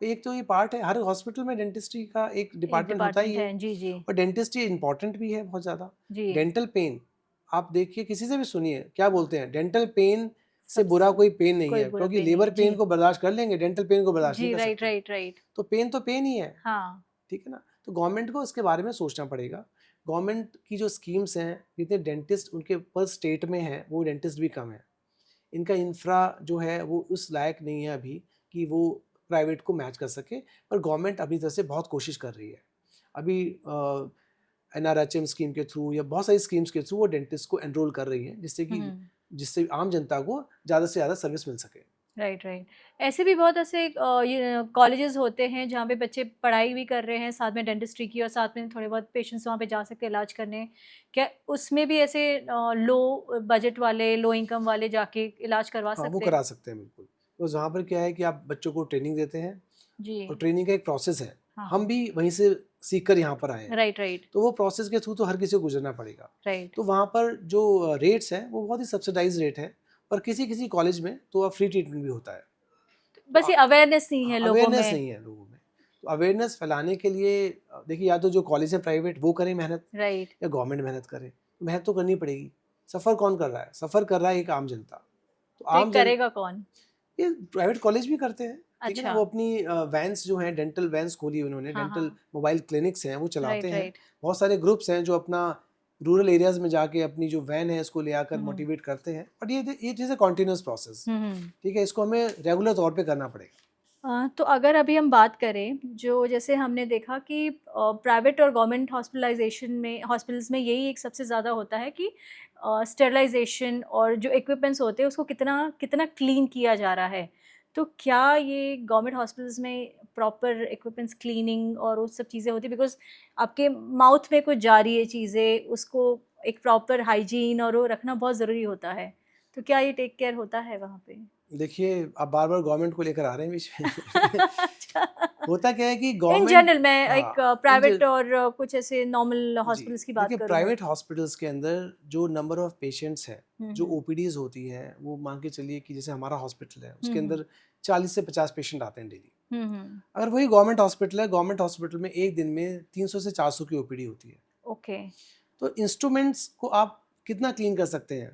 एक तो ये पार्ट है, हर हॉस्पिटल में डेंटिस्ट्री का एक एक डिपार्टमेंट होता ही डिपार्टमेंट है। है। जी, जी। और डेंटिस्ट्री इंपॉर्टेंट भी है बहुत ज़्यादा। जी। डेंटल पेन, आप देखिए किसी से भी सुनिए क्या बोलते हैं, डेंटल पेन से सब बुरा कोई पेन नहीं कोई है, बुरा क्योंकि पेन नहीं लेबर है। पेन जी। को बर्दाश्त कर लेंगे, डेंटल पेन को बर्दाश्त नहीं जी, कर राइट, सकते। Right, right. तो पेन ही है। हाँ। ठीक है ना? तो गवर्नमेंट को इसके बारे में सोचना पड़ेगा। गवर्नमेंट की जो स्कीम्स हैं, जितने डेंटिस्ट उनके पर स्टेट में हैं, वो डेंटिस्ट भी कम हैं। इनका इंफ्रा जो है वो उस लायक नहीं है अभी कि वो प्राइवेट को मैच कर सके। पर गवर्नमेंट अपनी तरफ से बहुत कोशिश कर रही है। अभी एनआरएचएम स्कीम के थ्रू या बहुत सारी स्कीम्स के थ्रू वो डेंटिस्ट को एनरोल कर रही है, जिससे आम जनता को ज़्यादा से ज़्यादा सर्विस मिल सके। Right, right. ऐसे भी बहुत ऐसे ये कॉलेजेस होते हैं जहाँ पे बच्चे पढ़ाई भी कर रहे हैं साथ में डेंटिस्ट्री की, और साथ में थोड़े बहुत पेशेंट्स वहाँ पे जा सकते हैं इलाज करने। क्या उसमें भी ऐसे लो बजट वाले, लो इनकम वाले जाके इलाज करवा हाँ, वो सकते हैं? करा सकते हैं बिल्कुल। तो वहाँ पर क्या है कि आप बच्चों को ट्रेनिंग देते हैं, जी। और ट्रेनिंग का एक प्रोसेस है। हाँ, हम हाँ। भी वहीं से सीख कर यहाँ पर आए हैं। राइट, राइट, तो वो प्रोसेस के थ्रू तो हर किसी को गुजरना पड़ेगा। राइट। तो वहाँ पर जो रेट्स हैं वो बहुत ही सब्सिडाइज़ रेट हैं, और किसी-किसी कॉलेज में तो फ्री ट्रीटमेंट भी होता है। तो बस ये अवेयरनेस नहीं है लोगों अवेयरनेस में। नहीं है लोगों में। तो अवेयरनेस फैलाने के लिए देखिए, या तो जो कॉलेज हैं प्राइवेट वो करें मेहनत, राइट। या गवर्नमेंट मेहनत करे। तो मेहनत तो करनी पड़ेगी। सफ़र कौन कर रहा है एक आम जनता। तो तो ये आम जन करेगा कौन? ये प्राइवेट कॉलेज भी करते हैं। ठीक है ना, अच्छा। वो अपनी वैन्स जो हैं, डेंटल वैन्स खोली है उन्होंने, हाँ, डेंटल हाँ। मोबाइल क्लिनिक्स हैं वो चलाते राइट, हैं। राइट। बहुत सारे ग्रुप्स हैं जो अपना रूरल एरियाज में जाके अपनी जो वैन है इसको ले आकर हुँ, हुँ। मोटिवेट करते हैं, बट ये चीज़ है कॉन्टिन्यूस प्रोसेस। हुँ, हुँ। ठीक है, इसको हमें रेगुलर तौर पे करना पड़ेगा। तो अगर अभी हम बात करें, जो जैसे हमने देखा कि प्राइवेट और गवर्नमेंट हॉस्पिटल्स में यही एक सबसे ज़्यादा होता है कि स्टेरिलाइज़ेशन और जो इक्विपमेंट्स होते हैं उसको कितना कितना क्लीन किया जा रहा है। तो क्या ये गवर्नमेंट हॉस्पिटल्स में प्रॉपर इक्विपमेंट्स क्लीनिंग और वो सब चीज़ें होती हैं? बिकॉज़ आपके माउथ में कुछ जा रही है चीज़ें, उसको एक प्रॉपर हाइजीन और वो रखना बहुत ज़रूरी होता है। तो क्या ये टेक केयर होता है वहाँ पे? देखिए, आप बार-बार गवर्नमेंट को लेकर आ रहे हैं बीच में। अच्छा। होता क्या है कि इन गवर्नमेंट, जनरल मैं एक हाँ, इन प्राइवेट जन और कुछ ऐसे नॉर्मल जी, हॉस्पिटल्स की बात देखिए करूँ मैं। प्राइवेट हॉस्पिटल्स के अंदर जो नंबर ऑफ पेशेंट्स हैं, हुँ, जो हुँ। ओपीडीज़ होती हैं, वो मान के चलिए कि जैसे हमारा हॉस्पिटल है, हुँ, उसके हुँ। अंदर 40 से 50 पेशेंट आते हैं डेली। हुँ, हुँ। अगर वही गवर्नमेंट हॉस्पिटल है, गवर्नमेंट हॉस्पिटल में एक दिन में 300 से 400 की ओपीडी होती है। ओके। तो इंस्ट्रूमेंट्स को आप कितना क्लीन कर सकते हैं,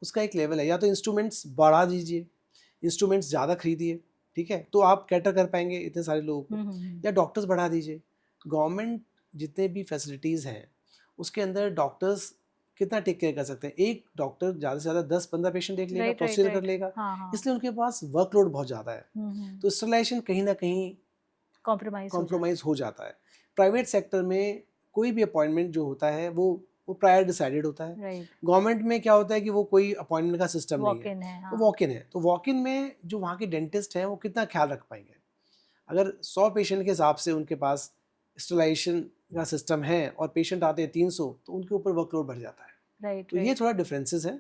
उसका एक लेवल है। या तो इंस्ट्रूमेंट्स बढ़ा दीजिए, इंस्ट्रूमेंट्स ज़्यादा खरीदिए, ठीक है? तो आप कैटर कर पाएँगे इतने सारे लोगों को। हुँ, हुँ, हुँ। या डॉक्टर्स बढ़ा दीजिए। गवर्नमेंट जितने भी फैसिलिटीज़ हैं, उसके अंदर डॉक्टर्स कितना टेक केयर कर सकते हैं? एक डॉक्टर ज़्यादा से ज़्यादा 10-15 पेशेंट देख लेगा, राइट, राइट, प्रोसीजर कर राइट। लेगा, हाँ, हाँ। इसलिए उनके पास वर्कलोड बहुत ज़्यादा है। हुँ, हुँ। तो स्टरलाइज़ेशन कहीं न कहीं कॉम्प्रोमाइज़ हो जाता कॉम्प्रोमाइज़ हो जाता है। प्राइवेट सेक्टर में कोई भी अपॉइंटमेंट जो होता है वो प्रायर डिसाइडेड होता है। है। राइट। गवर्नमेंट में क्या होता है कि वो कोई अपॉइंटमेंट का सिस्टम नहीं वॉक है, इन है, तो हाँ। वॉक इन है। तो वॉक इन में जो वहाँ के डेंटिस्ट हैं वो कितना ख़्याल रख पाएँगे? अगर 100 पेशेंट के हिसाब से उनके पास स्टरलाइज़ेशन का सिस्टम है और पेशेंट आते हैं 300, तो उनके ऊपर वर्कलोड बढ़ जाता है। राइट, तो ये राइट। थोड़ा डिफरेंसेस है।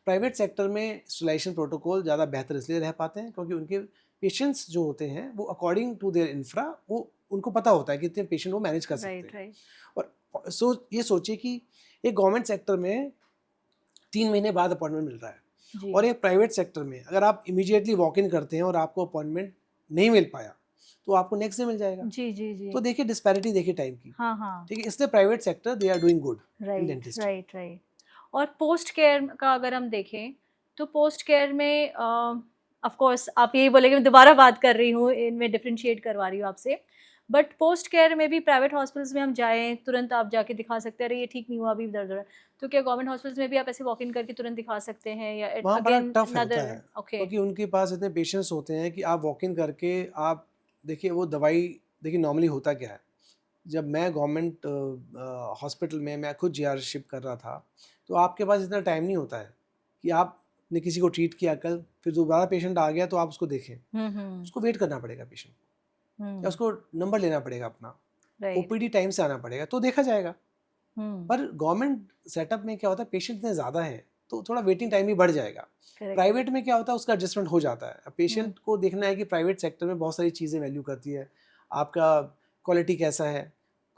प्राइवेट सेक्टर में स्टरलाइजेशन प्रोटोकॉल ज़्यादा बेहतर इसलिए रह पाते हैं क्योंकि उनके पेशेंट्स जो होते हैं वो अकॉर्डिंग टू देयर इंफ्रा, वो उनको पता होता है कि इतने पेशेंट वो मैनेज कर सकते राइट, हैं। राइट। और ये सोचिए कि एक गवर्नमेंट सेक्टर में 3 महीने बाद अपॉइंटमेंट मिल रहा है, जी। और एक प्राइवेट सेक्टर में अगर आप इमीडिएटली वॉक इन करते हैं और आपको अपॉइंटमेंट नहीं मिल पाया, तो आपको नेक्स्ट डे मिल जाएगा। जी, जी, जी। तो देखिए डिस्पैरिटी, देखिए टाइम की। हाँ, हाँ। ठीक है, इसलिए private sector they are doing good in right, dentistry. Right, right. और पोस्ट केयर का अगर हम देखें, तो पोस्ट केयर में ऑफ़ कोर्स आप यही बोलेंगे मैं दोबारा बात कर रही हूँ, इनमें डिफरेंशिएट करवा रही हूँ आपसे। बट पोस्ट केयर में भी प्राइवेट हॉस्पिटल्स में हम जाएँ, तुरंत आप जाके दिखा सकते हैं, अरे ये ठीक नहीं हुआ, अभी दर्द हो रहा है। तो क्या गवर्नमेंट हॉस्पिटल्स में भी आप ऐसे वॉक इन करके तुरंत दिखा सकते हैं या वहाँ बड़ा अगेन टफ होता अनदर है ओके। क्योंकि उनके पास इतने पेशेंट्स होते हैं कि आप वॉक इन करके आप देखिए वो दवाई, देखिए नॉर्मली होता क्या है, जब मैं गवर्नमेंट हॉस्पिटल में मैं खुद जीआरशिप कर रहा था, तो आपके पास इतना टाइम नहीं होता है कि आपने किसी को ट्रीट किया कल, फिर दोबारा पेशेंट आ गया तो आप उसको देखें। हुँ, हुँ। उसको वेट करना पड़ेगा पेशेंट को, या हुँ, उसको नंबर लेना पड़ेगा अपना, राइट। ओपीडी टाइम से आना पड़ेगा, तो देखा जाएगा। हुँ, पर गवर्नमेंट सेटअप में क्या होता है, पेशेंट इतने ज़्यादा हैं तो थोड़ा वेटिंग टाइम भी बढ़ जाएगा। Correct, private correct. में क्या होता है, उसका एडजस्टमेंट हो जाता है। अब हुँ, पेशेंट को देखना है कि प्राइवेट सेक्टर में बहुत सारी चीज़ें वैल्यू करती है। आपका क्वालिटी कैसा है,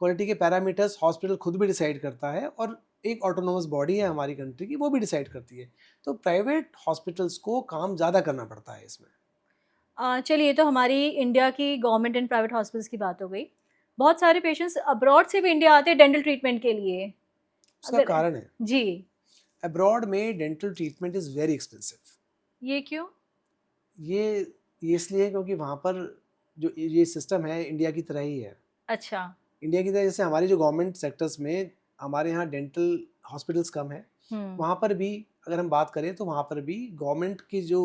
क्वालिटी के पैरामीटर्स हॉस्पिटल खुद भी डिसाइड करता है, और एक ऑटोनोमस बॉडी है हमारी कंट्री की, वो भी डिसाइड करती है। तो प्राइवेट हॉस्पिटल्स को काम ज़्यादा करना पड़ता है इसमें। चलिए, ये तो हमारी इंडिया की गवर्नमेंट एंड प्राइवेट हॉस्पिटल्स की बात हो गई। बहुत सारे पेशेंट्स अब्रॉड से भी इंडिया आते हैं डेंटल ट्रीटमेंट के लिए। उसका अगर कारण है, जी, अब्रॉड में dental treatment is very expensive. ये क्यों? ये ये इसलिए क्योंकि वहाँ पर जो ये सिस्टम है इंडिया की तरह ही है। अच्छा। इंडिया की तरह जैसे हमारी जो गवर्नमेंट सेक्टर्स में हमारे यहाँ डेंटल हॉस्पिटल्स कम है, हुँ, वहाँ पर भी अगर हम बात करें तो वहाँ पर भी गवर्नमेंट की जो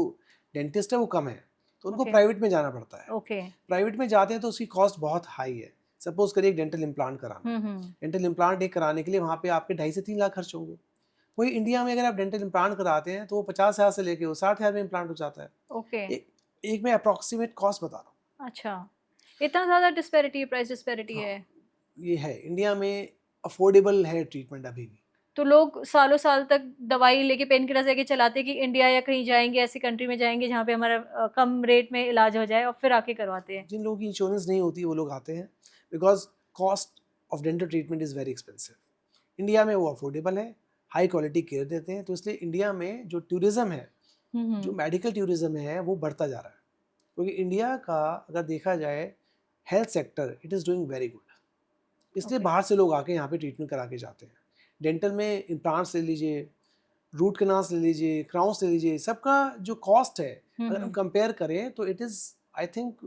डेंटिस्ट है वो कम है, तो उनको ओके, प्राइवेट में जाना पड़ता है। ओके। प्राइवेट में जाते हैं तो उसकी कॉस्ट बहुत हाई है। सपोज करिए एक डेंटल इम्प्लांट कराना है, हुँ, हुँ। डेंटल इम्प्लांट एक कराने के लिए वहाँ पे आपके 2.5 से 3 लाख खर्च होंगे। वही इंडिया में अगर आप डेंटल इम्प्लांट कराते हैं तो वो 50,000 से लेके वो 60,000 में इम्प्लांट हो जाता है। ओके, एक एक मैं अप्रॉक्सीमेट कॉस्ट बता रहा हूँ। अच्छा। इतना ज़्यादा डिस्पैरिटी प्राइस डिस्पैरिटी हाँ, है। ये है इंडिया में, अफोर्डेबल है ट्रीटमेंट अभी भी। तो लोग सालों-साल तक दवाई लेके पेन किलर्स लेके चलाते कि इंडिया या कहीं जाएँगे, ऐसी कंट्री में जाएँगे जहाँ पे हमारा कम रेट में इलाज हो जाए और फिर आके करवाते हैं। जिन लोगों की इंश्योरेंस नहीं होती वो लोग आते हैं, because cost of dental treatment is very expensive. India में वो अफोर्डेबल है, हाई क्वालिटी केयर देते हैं, तो इसलिए इंडिया में जो टूरिज़्म है, हुँ, जो हुँ। मेडिकल टूरिज़्म है वो बढ़ता जा रहा है। क्योंकि इंडिया का अगर देखा जाए health sector, it is doing very good, इसलिए ओके। बाहर से लोग आके यहाँ पे ट्रीटमेंट करा के जाते हैं। डेंटल में इम्प्लांट्स ले लीजिए, रूट कनाल्स ले लीजिए, क्राउन्स ले लीजिए, सबका जो कॉस्ट है हुँ, अगर हम हुँ। कंपेयर करें तो it is I think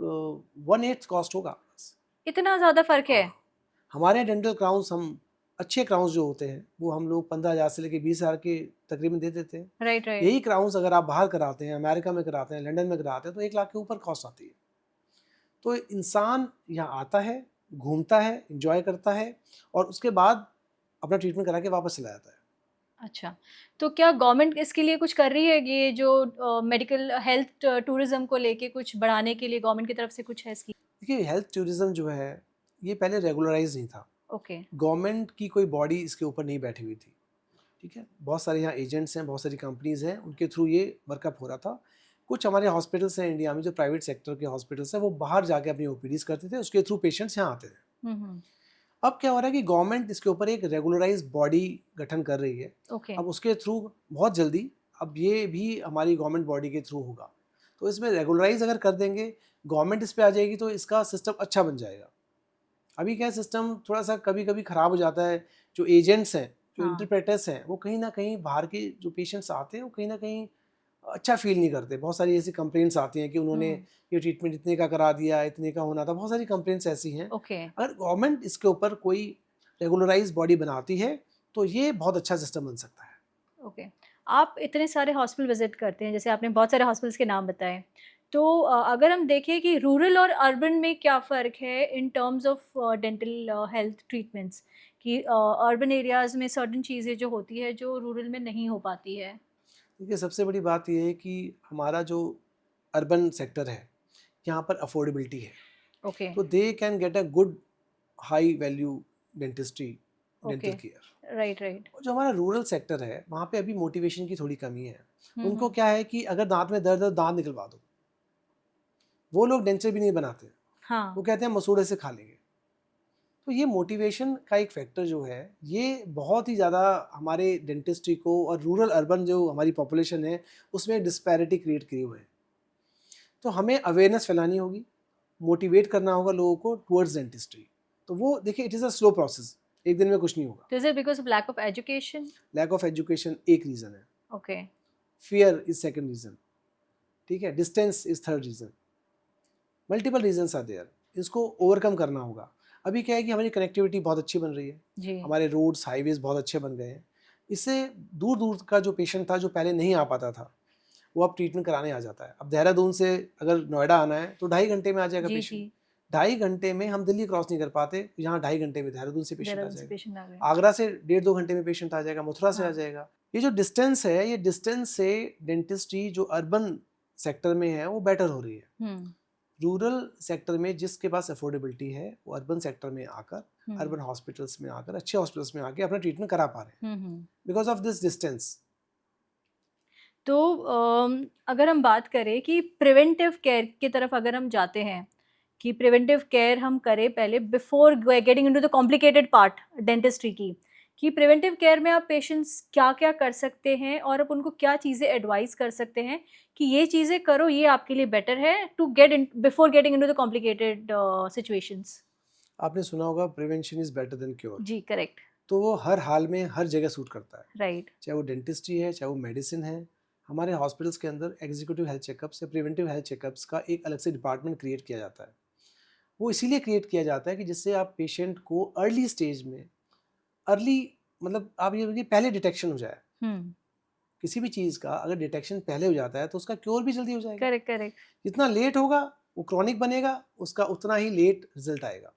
1/8 cost होगा। इतना ज़्यादा फ़र्क है? हाँ, हमारे डेंटल क्राउन्स, हम अच्छे क्राउन्स जो होते हैं वो हम लोग 15,000 से लेकर 20,000 के तकरीबन दे देते हैं। Right, right. यही क्राउन्स अगर आप बाहर कराते हैं, अमेरिका में कराते हैं, लंदन में कराते हैं, तो 1 लाख के ऊपर कॉस्ट आती है। तो इंसान यहाँ आता है, घूमता है, एंजॉय करता है और उसके बाद अपना ट्रीटमेंट करा के वापस चला जाता है। अच्छा, तो क्या गवर्नमेंट इसके लिए कुछ कर रही है? ये जो मेडिकल हेल्थ टूरिज़्म को लेके कुछ बढ़ाने के लिए गवर्नमेंट की तरफ से कुछ है स्कीम? देखिए, हेल्थ टूरिज्म जो है ये पहले रेगुलराइज नहीं था। ओके। गवर्नमेंट की कोई बॉडी इसके ऊपर नहीं बैठी हुई थी। ठीक है, बहुत सारे यहाँ एजेंट्स हैं, बहुत सारी कंपनीज हैं, उनके थ्रू ये वर्कअप हो रहा था। कुछ हमारे हॉस्पिटल्स हैं इंडिया में, जो प्राइवेट सेक्टर के हॉस्पिटल्स हैं, वो बाहर जाके अपनी ओपीडीज करते थे, उसके थ्रू पेशेंट्स यहाँ आते थे। हुँ, हुँ। अब क्या हो रहा है कि गवर्नमेंट इसके ऊपर एक रेगुलराइज बॉडी गठन कर रही है। ओके। अब उसके थ्रू बहुत जल्दी अब ये भी हमारी गवर्नमेंट बॉडी के थ्रू होगा। तो इसमें रेगुलराइज अगर कर देंगे, गवर्नमेंट इस पे आ जाएगी, तो इसका सिस्टम अच्छा बन जाएगा। अभी क्या सिस्टम थोड़ा सा कभी कभी ख़राब हो जाता है। जो एजेंट्स हैं, जो हाँ। इंटरप्रेटर्स हैं, वो कहीं ना कहीं बाहर के जो पेशेंट्स आते हैं वो कहीं ना कहीं अच्छा फील नहीं करते। बहुत सारी ऐसी कंप्लेंट्स आती हैं कि उन्होंने हुँ। ये ट्रीटमेंट इतने का करा दिया, इतने का होना था। बहुत सारी कंप्लेंट्स ऐसी हैं। ओके, अगर गवर्नमेंट इसके ऊपर कोई रेगुलराइज बॉडी बनाती है तो ये बहुत अच्छा सिस्टम बन सकता है। ओके। आप इतने सारे हॉस्पिटल विज़िट करते हैं, जैसे आपने बहुत सारे हॉस्पिटल्स के नाम बताए। तो अगर हम देखें कि रूरल और अर्बन में क्या फ़र्क है in terms of dental health treatments, कि अर्बन एरियाज़ में सर्टेन चीज़ें जो होती है, जो रूरल में नहीं हो पाती है? देखिए, सबसे बड़ी बात ये है कि हमारा जो अर्बन सेक्टर है, यहाँ पर अफोर्डेबिलिटी है। ओके, तो they can get a good high value dentistry, okay. Dental care. Right, right. और जो हमारा रूरल सेक्टर है, वहाँ पे अभी मोटिवेशन की थोड़ी कमी है। हुँ, उनको हुँ। क्या है कि अगर दांत में दर्द है तो दांत निकलवा दो। वो लोग डेंचर भी नहीं बनाते, हाँ। वो कहते हैं मसूड़े से खा लेंगे। तो ये मोटिवेशन का एक फैक्टर जो है, ये बहुत ही ज़्यादा हमारे डेंटिस्ट्री को और रूरल अर्बन जो हमारी पॉपुलेशन है उसमें डिस्पैरिटी क्रिएट किए हुए हैं। तो हमें अवेयरनेस फैलानी होगी, मोटिवेट करना होगा लोगों को टुवर्ड्स डेंटिस्ट्री। तो वो देखिए, it is a slow process, एक दिन में कुछ नहीं होगा। तो is it because of lack of education? Lack of education एक रीज़न है, okay. Fear is second reason, ठीक है, distance is third reason, multiple reasons are there. इसको ओवरकम करना होगा। अभी क्या है कि हमारी कनेक्टिविटी बहुत अच्छी बन रही है, जी। हमारे रोड्स हाईवेज बहुत अच्छे बन गए हैं। इससे दूर दूर का जो पेशेंट था, जो पहले नहीं आ पाता था, वो अब ट्रीटमेंट कराने आ जाता है। अब देहरादून से अगर नोएडा आना है तो 2.5 घंटे में आ जाएगा जी, पेशेंट। जी। 2.5 घंटे में हम दिल्ली क्रॉस नहीं कर पाते, यहाँ 2.5 घंटे में देहरादून से पेशेंट आ देहरादून से जाएगा। पेशेंट आ गए। आगरा से 1.5-2 घंटे में पेशेंट आ जाएगा, मथुरा से आ हाँ। जाएगा। ये जो डिस्टेंस है, ये डिस्टेंस से डेंटिस्ट्री जो अर्बन सेक्टर में है वो बेटर हो रही है। हुँ, रूरल सेक्टर में जिसके पास अफोर्डेबिलिटी है, वो अर्बन सेक्टर में आकर, हुँ। अर्बन हॉस्पिटल्स में आकर, अच्छे हॉस्पिटल्स में आके अपना ट्रीटमेंट करा पा रहे हैं हुँ, हुँ। Because of this distance. तो अगर हम बात करें कि प्रिवेंटिव केयर की तरफ अगर हम जाते हैं, कि प्रिवेंटिव केयर हम करें पहले before getting into the complicated part dentistry की, कि प्रिवेंटिव केयर में आप पेशेंट्स क्या-क्या कर सकते हैं और आप उनको क्या चीज़ें एडवाइस कर सकते हैं कि ये चीज़ें करो, ये आपके लिए बेटर है to get in before getting into the complicated situations? आपने सुना होगा prevention is better than cure. जी, करेक्ट। तो वो हर हाल में हर जगह सूट करता है, राइट। चाहे वो डेंटिस्ट्री है, चाहे वो मेडिसिन है। हमारे हॉस्पिटल्स के अंदर एग्जीक्यूटिव हेल्थ चेकअप्स या प्रिवेंटिव हेल्थ चेकअप्स का एक अलग से डिपार्टमेंट क्रिएट किया जाता है। वो इसीलिए क्रिएट किया जाता है कि जिससे आप पेशेंट को अर्ली स्टेज में, अर्ली मतलब आप ये बोलिए पहले डिटेक्शन हो जाए। हुँ, किसी भी चीज़ का अगर डिटेक्शन पहले हो जाता है तो उसका क्योर भी जल्दी हो जाएगा। Correct, correct. जितना लेट होगा वो क्रॉनिक बनेगा, उसका उतना ही लेट रिजल्ट आएगा।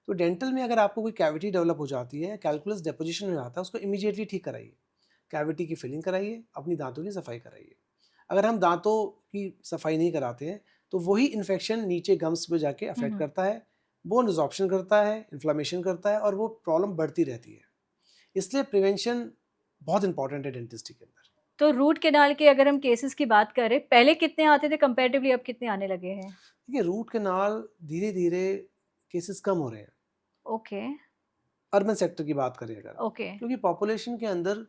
तो डेंटल में अगर आपको कोई कैविटी डेवलप हो जाती है, कैलकुलस डेपोजिशन हो जाता है, उसको इमीडिएटली ठीक कराइए। कैविटी की फिलिंग कराइए, अपनी दांतों की सफाई कराइए। अगर हम दांतों की सफाई नहीं कराते हैं तो वही इन्फेक्शन नीचे गम्स में जाके हुँ, अफेक्ट हुँ। करता है, बोन रिजॉर्प्शन करता है, इन्फ्लामेशन करता है और वो प्रॉब्लम बढ़ती रहती है। इसलिए प्रिवेंशन बहुत इंपॉर्टेंट है डेंटिस्ट्री के अंदर। तो रूट कैनाल के अगर हम केसेस की बात करें, पहले कितने आते थे कंपैरेटिवली अब कितने आने लगे हैं? देखिए, रूट कैनाल धीरे धीरे केसेस कम हो रहे हैं, ओके, अर्बन सेक्टर की बात करें अगर, ओके, क्योंकि पॉपुलेशन के अंदर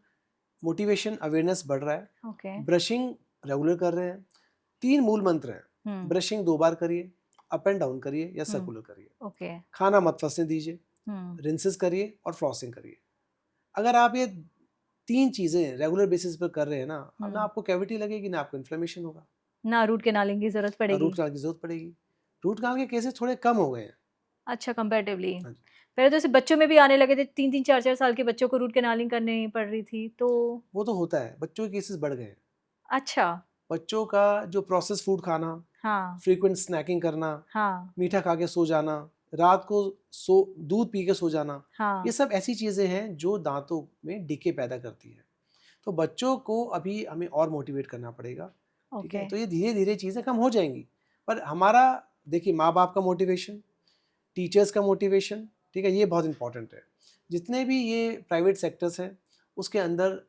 मोटिवेशन अवेयरनेस बढ़ रहा है। ओके। ब्रशिंग रेगुलर कर रहे हैं। 3 मूल मंत्र हैं। हुँ, ब्रशिंग 2 बार करिए, अप एंड डाउन करिए या हुँ, सर्कुलर करिए। ओके, खाना मत फंसने दीजिए, हुँ, रिंसेस करिए और फ्लॉसिंग करिए। अगर आप ये 3 चीज़ें रेगुलर बेसिस पर कर रहे हैं ना, अब ना हुँ। आपको कैविटी लगेगी ना आपको इन्फ्लेमेशन होगा। ना रूट कैनालिंग की जरूरत ना पड़ेगी। रूट कनाल की जरूरत पड़ेगी। रूट कनाल के केसेस थोड़े कम हो गए हैं। अच्छा, कंपैरेटिवली हाँ जी। पहले तो ऐसे बच्चों में भी आने लगे थे, 3-3 4-4 साल के बच्चों को रूट कैनालिंग करनी पड़ रही थी, तो वो तो होता है, बच्चों के केसेस बढ़ गए हैं। अच्छा। बच्चों का जो प्रोसेस फूड खाना, हाँ, फ्रीक्वेंट स्नैकिंग करना, हाँ, मीठा खा के सो जाना, रात को सो दूध पी के सो जाना, हाँ, ये सब ऐसी चीज़ें हैं जो दांतों में डिके पैदा करती है। तो बच्चों को अभी हमें और मोटिवेट करना पड़ेगा, ठीक है? ओके। तो ये धीरे धीरे चीज़ें कम हो जाएंगी। पर हमारा देखिए, माँ बाप का मोटिवेशन, टीचर्स का मोटिवेशन, ठीक है, ये बहुत इंपॉर्टेंट है। जितने भी ये प्राइवेट सेक्टर्स हैं, उसके अंदर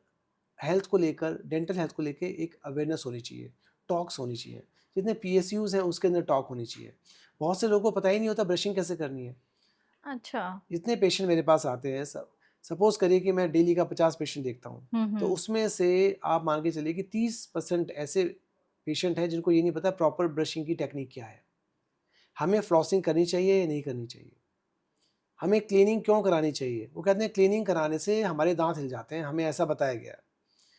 हेल्थ को लेकर, डेंटल हेल्थ को लेकर एक अवेयरनेस होनी चाहिए, टॉक्स होनी चाहिए। जितने पीएसयूज़ हैं उसके अंदर टॉक होनी चाहिए। बहुत से लोगों को पता ही नहीं होता ब्रशिंग कैसे करनी है। अच्छा। जितने पेशेंट मेरे पास आते हैं, सब सपोज़ करिए कि मैं डेली का 50 पेशेंट देखता हूँ, हुँ, तो हुँ। उसमें से आप मान के चलिए कि 30% ऐसे पेशेंट हैं जिनको ये नहीं पता प्रॉपर ब्रशिंग की टेक्निक क्या है। हमें फ्लॉसिंग करनी चाहिए या नहीं करनी चाहिए? हमें क्लीनिंग क्यों करानी चाहिए? वो कहते हैं क्लीनिंग कराने से हमारे दाँत हिल जाते हैं, हमें ऐसा बताया गया है।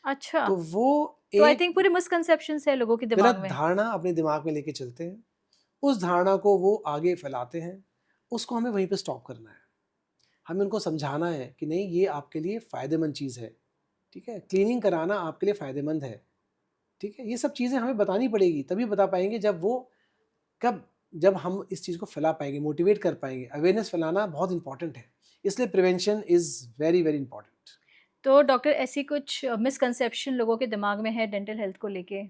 अच्छा, तो वो तो आई एक थिंक पूरे मिसकंसेप्शंस है लोगों के गलत दिमाग में। धारणा अपने दिमाग में लेके चलते हैं, उस धारणा को वो आगे फैलाते हैं, उसको हमें वहीं पे स्टॉप करना है। हमें उनको समझाना है कि नहीं, ये आपके लिए फ़ायदेमंद चीज़ है, ठीक है? क्लीनिंग कराना आपके लिए फ़ायदेमंद है, ठीक है? ये सब चीज़ें हमें बतानी पड़ेगी, तभी बता पाएँगे जब वो कब जब हम इस चीज़ को फैला पाएँगे, मोटिवेट कर पाएँगे। अवेयरनेस फैलाना बहुत इम्पोर्टेंट है, इसलिए prevention is very, very important. तो डॉक्टर ऐसी कुछ मिसकंसेप्शन लोगों के दिमाग में है डेंटल हेल्थ को लेके?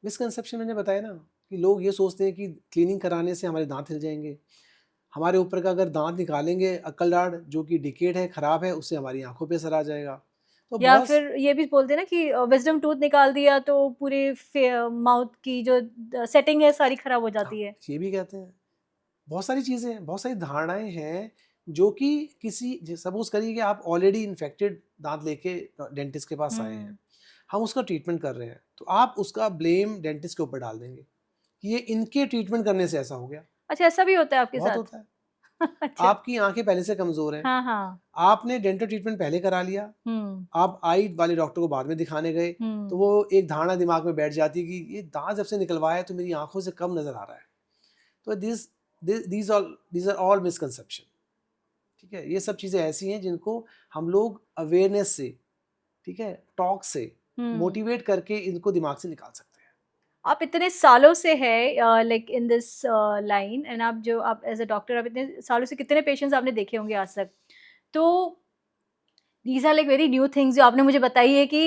मिसकंसेप्शन मैंने बताया ना, कि लोग ये सोचते हैं कि क्लीनिंग कराने से हमारे दाँत हिल जाएँगे। हमारे ऊपर का अगर दाँत निकालेंगे अक्कल दाढ़ जो कि डिकेड है, ख़राब है, उससे हमारी आँखों पे असर आ जाएगा। तो या बहुत फिर ये भी बोलते हैं ना कि विज़डम टूथ निकाल दिया तो पूरे माउथ की जो सेटिंग है सारी खराब हो हाँ, जाती है। ये भी कहते हैं। बहुत सारी चीज़ें हैं, बहुत सारी धारणाएँ हैं जो कि किसी ज सपोज़ करिए कि आप ऑलरेडी इन्फेक्टेड दाँत लेके डेंटिस्ट के पास आए हैं। हुँ। हम उसका ट्रीटमेंट कर रहे हैं, तो आप उसका ब्लेम डेंटिस्ट के ऊपर डाल देंगे कि ये इनके ट्रीटमेंट करने से ऐसा हो गया। अच्छा, ऐसा भी होता है आपके बहुत साथ? होता है। अच्छा। आपकी आँखें पहले से कमज़ोर हैं, हाँ, हाँ। आपने डेंटल ट्रीटमेंट पहले करा लिया, हुँ, आप आई वाले डॉक्टर को बाद में दिखाने गए, तो हुँ। वो एक धारणा दिमाग में बैठ जाती है कि ये दाँत जब से निकलवाया है तो मेरी आँखों से कम नज़र आ रहा है। तो दीज़ आर ऑल मिसकंसेप्शन, ठीक है? ये सब चीज़ें ऐसी हैं जिनको हम लोग अवेयरनेस से, ठीक है, टॉक से, हुँ। मोटिवेट करके इनको दिमाग से निकाल सकते हैं। आप इतने सालों से हैं like in this line and आप एज़ अ डॉक्टर आप इतने सालों से कितने पेशेंट्स आपने देखे होंगे आज तक? तो these are like very new things जो आपने मुझे बताई है कि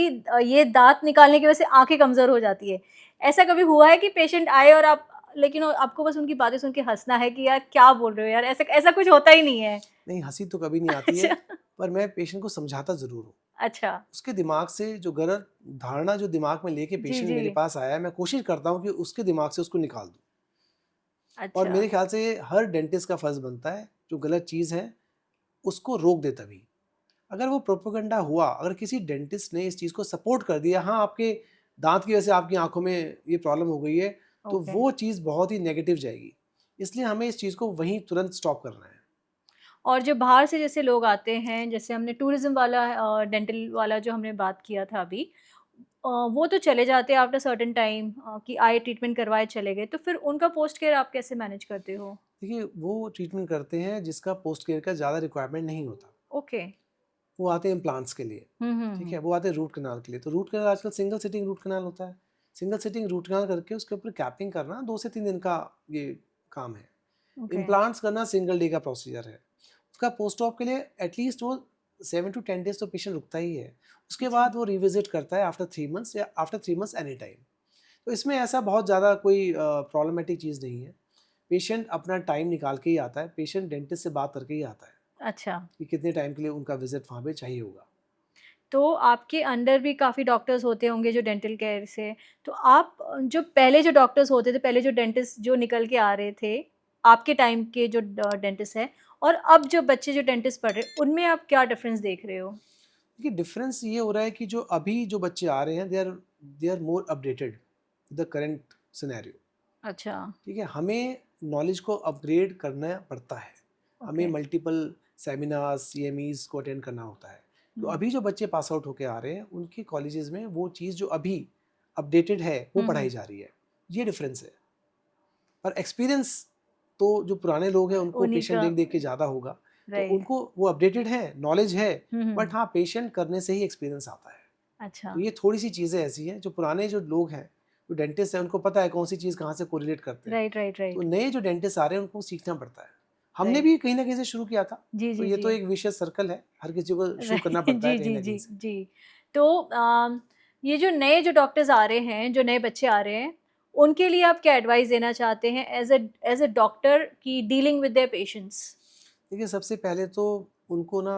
ये दाँत निकालने की वजह से आँखें कमज़ोर हो जाती है। ऐसा कभी हुआ है कि पेशेंट आए और आप लेकिन आपको बस उनकी बातें सुन के हँसना है कि यार क्या बोल रहे हो यार? ऐसा ऐसा कुछ होता ही नहीं है। नहीं, हँसी तो कभी नहीं आती है, अच्छा, पर मैं पेशेंट को समझाता ज़रूर हूँ। अच्छा। उसके दिमाग से जो गलत धारणा जो दिमाग में लेके जी, पेशेंट जी। मेरे पास आया है, मैं कोशिश करता हूँ कि उसके दिमाग से उसको निकाल दूँ। और अच्छा। मेरे ख्याल से हर डेंटिस्ट का फ़र्ज़ बनता है, जो गलत चीज़ है, उसको रोक दे तभी। अगर वो प्रोपेगेंडा हुआ, अगर किसी डेंटिस्ट ने इस चीज़ को सपोर्ट कर दिया, हाँ, आपके दाँत की वजह से आपकी आँखों में ये प्रॉब्लम हो गई है, तो ओके। वो चीज़ बहुत ही नेगेटिव जाएगी। इसलिए हमें इस चीज़ को वहीं तुरंत स्टॉप करना है। और जो बाहर से जैसे लोग आते हैं, जैसे हमने टूरिज़्म वाला डेंटल वाला जो हमने बात किया था अभी, वो तो चले जाते हैं आफ्टर सर्टेन टाइम कि आए ट्रीटमेंट करवाए चले गए, तो फिर उनका पोस्ट केयर आप कैसे मैनेज करते हो? देखिए, वो ट्रीटमेंट करते हैं जिसका पोस्ट केयर का ज़्यादा रिक्वायरमेंट नहीं होता। ओके। वो आते हैं इम्प्लांट्स के लिए, हुँ, हुँ, ठीक है? हुँ। वो आते हैं रूट कैनाल के लिए। तो रूट कैनाल आजकल सिंगल सिटिंग रूट कैनाल होता है। सिंगल सिटिंग रूट कैनाल करके उसके ऊपर कैपिंग करना 2 से 3 दिन का ये काम है। ओके। इम्प्लांट्स करना सिंगल डे का प्रोसीजर है। उसका पोस्ट ऑप के लिए एटलीस्ट वो 7 टू 10 डेज़ तो पेशेंट रुकता ही है। उसके अच्छा। बाद वो रिविज़िट करता है आफ्टर 3 मंथ्स या आफ्टर 3 मंथ्स एनी टाइम। तो इसमें ऐसा बहुत ज़्यादा कोई प्रॉब्लमैटिक चीज़ नहीं है। पेशेंट अपना टाइम निकाल के ही आता है। पेशेंट डेंटिस्ट से बात करके ही आता है अच्छा। कि कितने टाइम के लिए उनका विज़िट वहाँ पे चाहिए होगा। तो आपके अंडर भी काफ़ी डॉक्टर्स होते होंगे जो डेंटल केयर से, तो आप जो पहले जो डॉक्टर्स होते थे, पहले जो डेंटिस्ट जो निकल के आ रहे थे, आपके टाइम के जो डेंटिस्ट हैं और अब जो बच्चे जो डेंटिस्ट पढ़ रहे हैं, उनमें आप क्या डिफ़रेंस देख रहे हो? देखिए, डिफरेंस ये हो रहा है कि जो अभी जो बच्चे आ रहे हैं they are more updated the current scenario, अच्छा, ठीक है? हमें नॉलेज को अपग्रेड करना पड़ता है। हमें ओके। मल्टीपल सेमिनार्स, सीएमईज़ को अटेंड करना होता है। तो हुँ, अभी जो बच्चे पास आउट होके आ रहे हैं, उनके कॉलेजेस में वो चीज़ जो अभी अपडेटेड है वो हम्म, पढ़ाई जा रही है, ये डिफरेंस है। पर एक्सपीरियंस तो जो पुराने लोग हैं उनको उन्हीं पेशेंट का, देख देख के ज़्यादा होगा, तो राइट। उनको वो अपडेटेड है, नॉलेज है, बट हम्म, हाँ पेशेंट करने से ही एक्सपीरियंस आता है। अच्छा, तो ये थोड़ी सी चीज़ें ऐसी हैं जो पुराने जो लोग हैं, जो डेंटिस्ट हैं, उनको पता है कौन सी चीज़ कहाँ से कोरिलेट करते हैं। राइट राइट तो राइट नए जो डेंटिस्ट आ रहे हैं उनको सीखना पड़ता है। हमने राइट, भी कहीं ना कहीं से शुरू किया था, जी तो जी ये जी, तो एक विशेष सर्कल है, हर किसी को शुरू करना राइट, पड़ता है जी कहीं जी ना कहीं जी से। जी। तो ये जो नए जो डॉक्टर्स आ रहे हैं, जो नए बच्चे आ रहे हैं, उनके लिए आप क्या एडवाइस देना चाहते हैं एज अ डॉक्टर की डीलिंग विद देयर पेशेंट्स? देखिए सबसे पहले तो उनको ना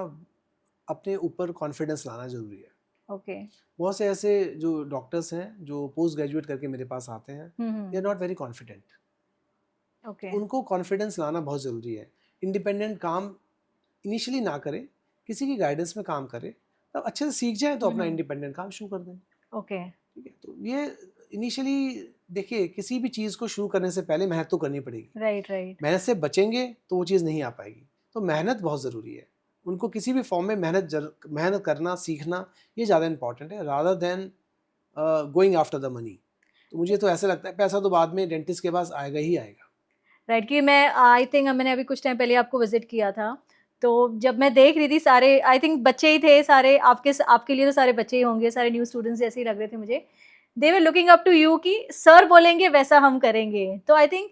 अपने ऊपर कॉन्फिडेंस लाना ज़रूरी है। ओके। बहुत से ऐसे जो डॉक्टर्स हैं जो पोस्ट ग्रेजुएट करके मेरे पास आते हैं, they are not very confident. तो ओके। उनको कॉन्फिडेंस लाना बहुत ज़रूरी है। इंडिपेंडेंट काम इनिशियली ना करें, किसी की गाइडेंस में काम करें, तब अच्छे से सीख जाएँ तो अपना इंडिपेंडेंट काम शुरू कर दें। ओके। ठीक है? तो ये इनिशियली देखिए किसी भी चीज़ को शुरू करने से पहले मेहनत तो करनी पड़ेगी। Right right. मेहनत से बचेंगे तो वो चीज़ नहीं आ पाएगी। तो मेहनत बहुत ज़रूरी है। उनको किसी भी फॉर्म में मेहनत करना, सीखना ये ज़्यादा इम्पोर्टेंट है rather than going after the money. तो मुझे तो ऐसा लगता है पैसा तो बाद में डेंटिस्ट के पास आएगा ही आएगा। राइट, कि मैं आई थिंक मैंने अभी कुछ टाइम पहले आपको विज़िट किया था, तो जब मैं देख रही थी सारे आई थिंक बच्चे ही थे सारे, आपके लिए तो सारे बच्चे ही होंगे, सारे न्यू स्टूडेंट्स जैसे ही लग रहे थे मुझे। They were looking up to you कि सर बोलेंगे वैसा हम करेंगे। तो I think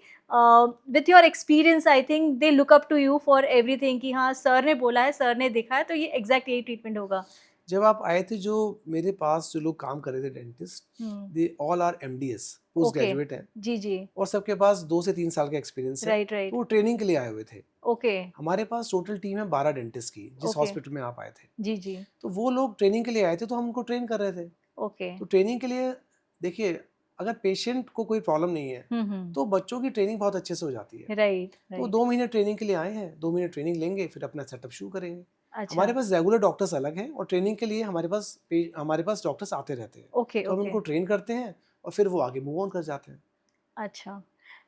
with your experience I think they look up to you for everything कि हाँ, सर ने बोला है, सर ने देखा है, तो ये एग्ज़ैक्ट यही ट्रीटमेंट होगा। जब आप आए थे जो मेरे पास जो लोग काम कर रहे थे डेंटिस्ट, हुँ, they all are MDS, post okay. Graduate हैं जी, जी। और सबके पास 2 से 3 साल का एक्सपीरियंस है। राइट, तो राइट। वो ट्रेनिंग के लिए आए हुए थे। ओके, हमारे पास टोटल टीम है 12 डेंटिस्ट की, जिस ओके। हॉस्पिटल में आप आए थे। जी, जी। तो वो लोग ट्रेनिंग के लिए आए थे तो हम उनको ट्रेन कर रहे थे। ओके। तो ट्रेनिंग के लिए देखिए अगर पेशेंट को कोई प्रॉब्लम नहीं है हुँ। तो बच्चों की ट्रेनिंग बहुत अच्छे से हो जाती है। राइट, तो राइट। 2 महीने ट्रेनिंग के लिए आए हैं, 2 महीने ट्रेनिंग लेंगे फिर अपना सेटअप शुरू करेंगे। अच्छा। हमारे पास रेगुलर डॉक्टर्स अलग हैं और ट्रेनिंग के लिए हमारे पास डॉक्टर्स आते रहते हैं। ओके, तो हम ओके। उनको ट्रेन करते हैं और फिर वो आगे मूव ऑन कर जाते हैं। अच्छा।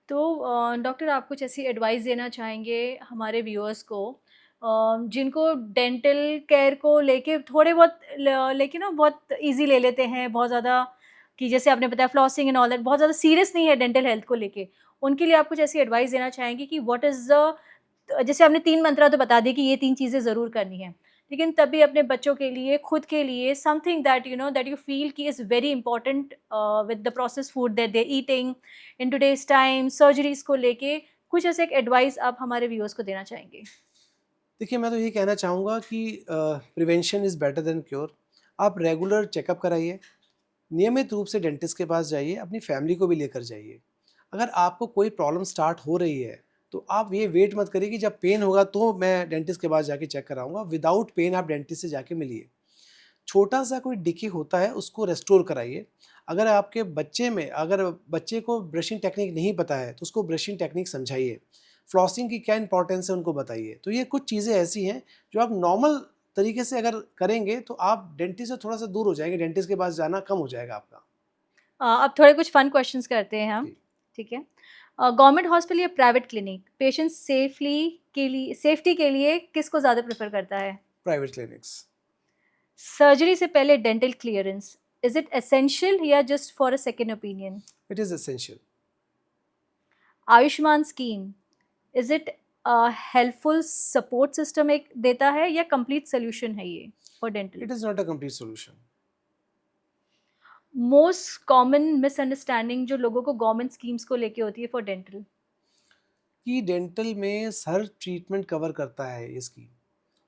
तो डॉक्टर आप कुछ ऐसी एडवाइस देना चाहेंगे हमारे व्यूअर्स को जिनको डेंटल केयर को लेके थोड़े बहुत लेके ना बहुत ईज़ी ले लेते हैं, बहुत ज़्यादा कि जैसे आपने बताया फ्लॉसिंग एंड ऑल दैट बहुत ज़्यादा सीरियस नहीं है डेंटल हेल्थ को लेके। उनके लिए आप कुछ ऐसी एडवाइस देना चाहेंगे कि व्हाट इज़ द जैसे आपने 3 मंत्रा तो बता दी कि ये 3 चीज़ें ज़रूर करनी है। लेकिन तब भी अपने बच्चों के लिए, खुद के लिए something that you know that you feel कि is very important with the processed food that they are eating in today's time, surgeries को लेके कुछ ऐसे एक एडवाइस आप हमारे व्यूअर्स को देना चाहेंगे? देखिए मैं तो यही कहना चाहूँगा कि prevention is better than cure. आप रेगुलर चेकअप कराइए, नियमित रूप से डेंटिस्ट के पास जाइए, अपनी फैमिली को भी लेकर जाइए। अगर आपको कोई प्रॉब्लम स्टार्ट हो रही है, तो आप ये वेट मत करिए कि जब पेन होगा तो मैं डेंटिस्ट के पास जाके चेक कराऊँगा। विदाउट पेन आप डेंटिस्ट से जाके मिलिए। छोटा-सा कोई डिकी होता है उसको रेस्टोर कराइए। अगर बच्चे को ब्रशिंग टेक्निक नहीं पता है, तो उसको ब्रशिंग टेक्निक समझाइए। फ्लॉसिंग की क्या इम्पोर्टेंस है उनको बताइए। तो ये कुछ चीज़ें ऐसी हैं जो आप नॉर्मल तरीके से अगर करेंगे तो आप डेंटिस्ट से थोड़ा-सा दूर हो जाएँगे, डेंटिस्ट के पास जाना कम हो जाएगा आपका। अब थोड़े कुछ फन क्वेश्चंस करते हैं हम, जी, ठीक है? गवर्नमेंट हॉस्पिटल या प्राइवेट क्लिनिक, पेशेंट सेफ्टी के लिए किसको ज़्यादा प्रेफ़र करता है? Private clinics. सर्जरी से पहले dental clearance, is it essential या just for a second opinion? It is essential. Ayushman scheme, is it helpful support system एक देता है या कंप्लीट सॉल्यूशन है ये for dental? It is not a complete solution. Most common misunderstanding जो लोगों को गवर्नमेंट स्कीम्स को लेके होती है फॉर डेंटल? कि डेंटल में हर ट्रीटमेंट कवर करता है ये स्कीम।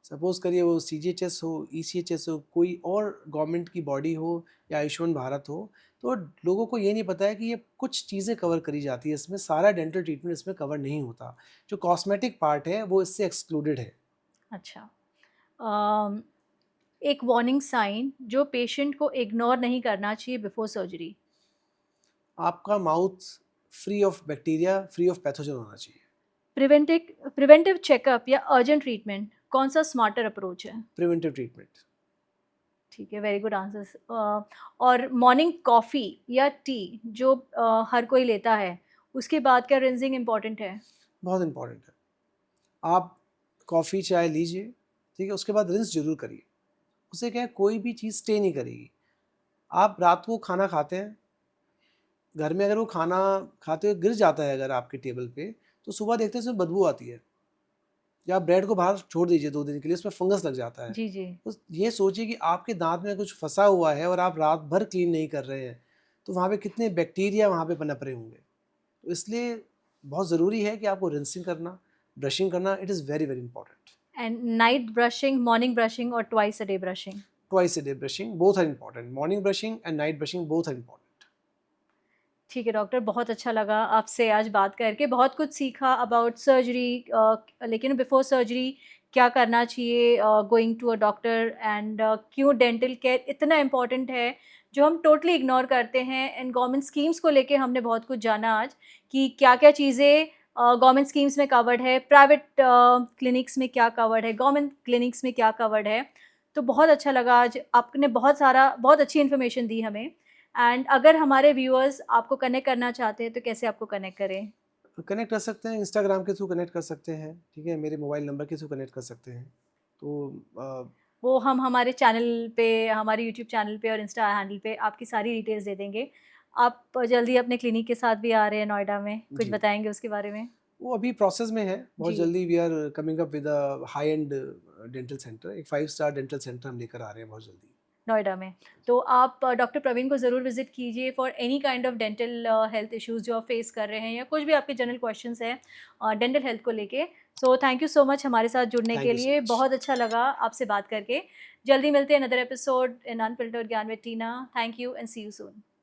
सपोज़ करिए वो सीजीएचएस हो, ईसीएचएस हो, कोई और गवर्नमेंट की बॉडी हो या आयुष्मान भारत हो, तो लोगों को ये नहीं पता है कि ये कुछ चीज़ें कवर करी जाती है इसमें, सारा डेंटल ट्रीटमेंट इसमें कवर नहीं होता। जो कॉस्मेटिक पार्ट है वो इससे एक्सक्लूडेड है। अच्छा। अम, एक वार्निंग साइन जो पेशेंट को इग्नोर नहीं करना चाहिए बिफोर सर्जरी? आपका mouth free of bacteria, free of pathogen होना चाहिए। प्रिवेंटिव चेकअप या अर्जेंट ट्रीटमेंट कौन सा स्मार्टर अप्रोच है? Preventive treatment. ठीक है, वेरी गुड आंसर्स। और मॉर्निंग कॉफ़ी या टी जो हर कोई लेता है, उसके बाद क्या रिंजिंग इम्पॉर्टेंट है? बहुत इंपॉर्टेंट है। आप कॉफ़ी चाय लीजिए, ठीक है, उसके बाद रिंस ज़रूर करिए। उससे क्या है कोई भी चीज़ स्टे नहीं करेगी। आप रात को खाना खाते हैं, घर में अगर वो खाना खाते हुए गिर जाता है अगर आपके टेबल पे, तो सुबह देखते हैं उसमें बदबू आती है। या आप ब्रेड को बाहर छोड़ दीजिए 2 दिन के लिए, उसमें फंगस लग जाता है। जी, जी। तो ये सोचिए कि आपके दाँत में कुछ फँसा हुआ है और आप रात भर क्लीन नहीं कर रहे हैं, तो वहाँ पे कितने बैक्टीरिया वहाँ पे पनप रहे होंगे। तो इसलिए बहुत ज़रूरी है कि आपको रिंसिंग करना, ब्रशिंग करना, it is very, very important. And night brushing, morning brushing और twice a day brushing. Twice a day brushing, both are important. Morning brushing and night brushing both are important. ठीक है doctor, बहुत अच्छा लगा आपसे आज बात करके, बहुत कुछ सीखा अबाउट सर्जरी, लेकिन बिफोर सर्जरी क्या करना चाहिए, going to a doctor, and क्यों डेंटल केयर इतना इम्पॉर्टेंट है, जो हम टोटली इग्नोर करते हैं। एंड गवर्नमेंट स्कीम्स को लेके हमने बहुत कुछ जाना आज, कि क्या-क्या चीज़ें गवर्नमेंट स्कीम्स में कवर्ड है, प्राइवेट क्लिनिक्स में क्या कवर्ड है, गवर्नमेंट क्लिनिक्स में क्या कवर्ड है। तो बहुत अच्छा लगा आज, आपने बहुत अच्छी इन्फॉर्मेशन दी हमें। एंड अगर हमारे व्यूअर्स आपको कनेक्ट करना चाहते हैं तो कैसे आपको कनेक्ट करें? कनेक्ट कर सकते हैं, इंस्टाग्राम के थ्रू कनेक्ट कर सकते हैं, ठीक है? मेरे मोबाइल नंबर के थ्रू कनेक्ट कर सकते हैं। तो वो हम हमारे चैनल पे, हमारे यूट्यूब चैनल पे और इंस्टा हैंडल पे आपकी सारी डिटेल्स दे देंगे। आप जल्दी अपने क्लिनिक के साथ भी आ रहे हैं नोएडा में, कुछ जी, बताएँगे उसके बारे में? वो अभी प्रोसेस में है। बहुत जी, जल्दी we are coming up with a high end dental center, एक 5 स्टार डेंटल सेंटर हम लेकर आ रहे हैं बहुत जल्दी। नोएडा में। तो आप डॉक्टर प्रवीण को ज़रूर विज़िट कीजिए for any kind of dental health issues जो आप फेस कर रहे हैं, या कुछ भी आपके जनरल क्वेश्चंस हैं डेंटल हेल्थ को लेके। So thank you so much हमारे साथ जुड़ने थैंक के यू सो लिए, मच। बहुत अच्छा लगा आपसे बात करके। जल्दी मिलते हैं अनदर एपिसोड इन अनफिल्टर्ड ज्ञान with Tina. Thank you and see you soon.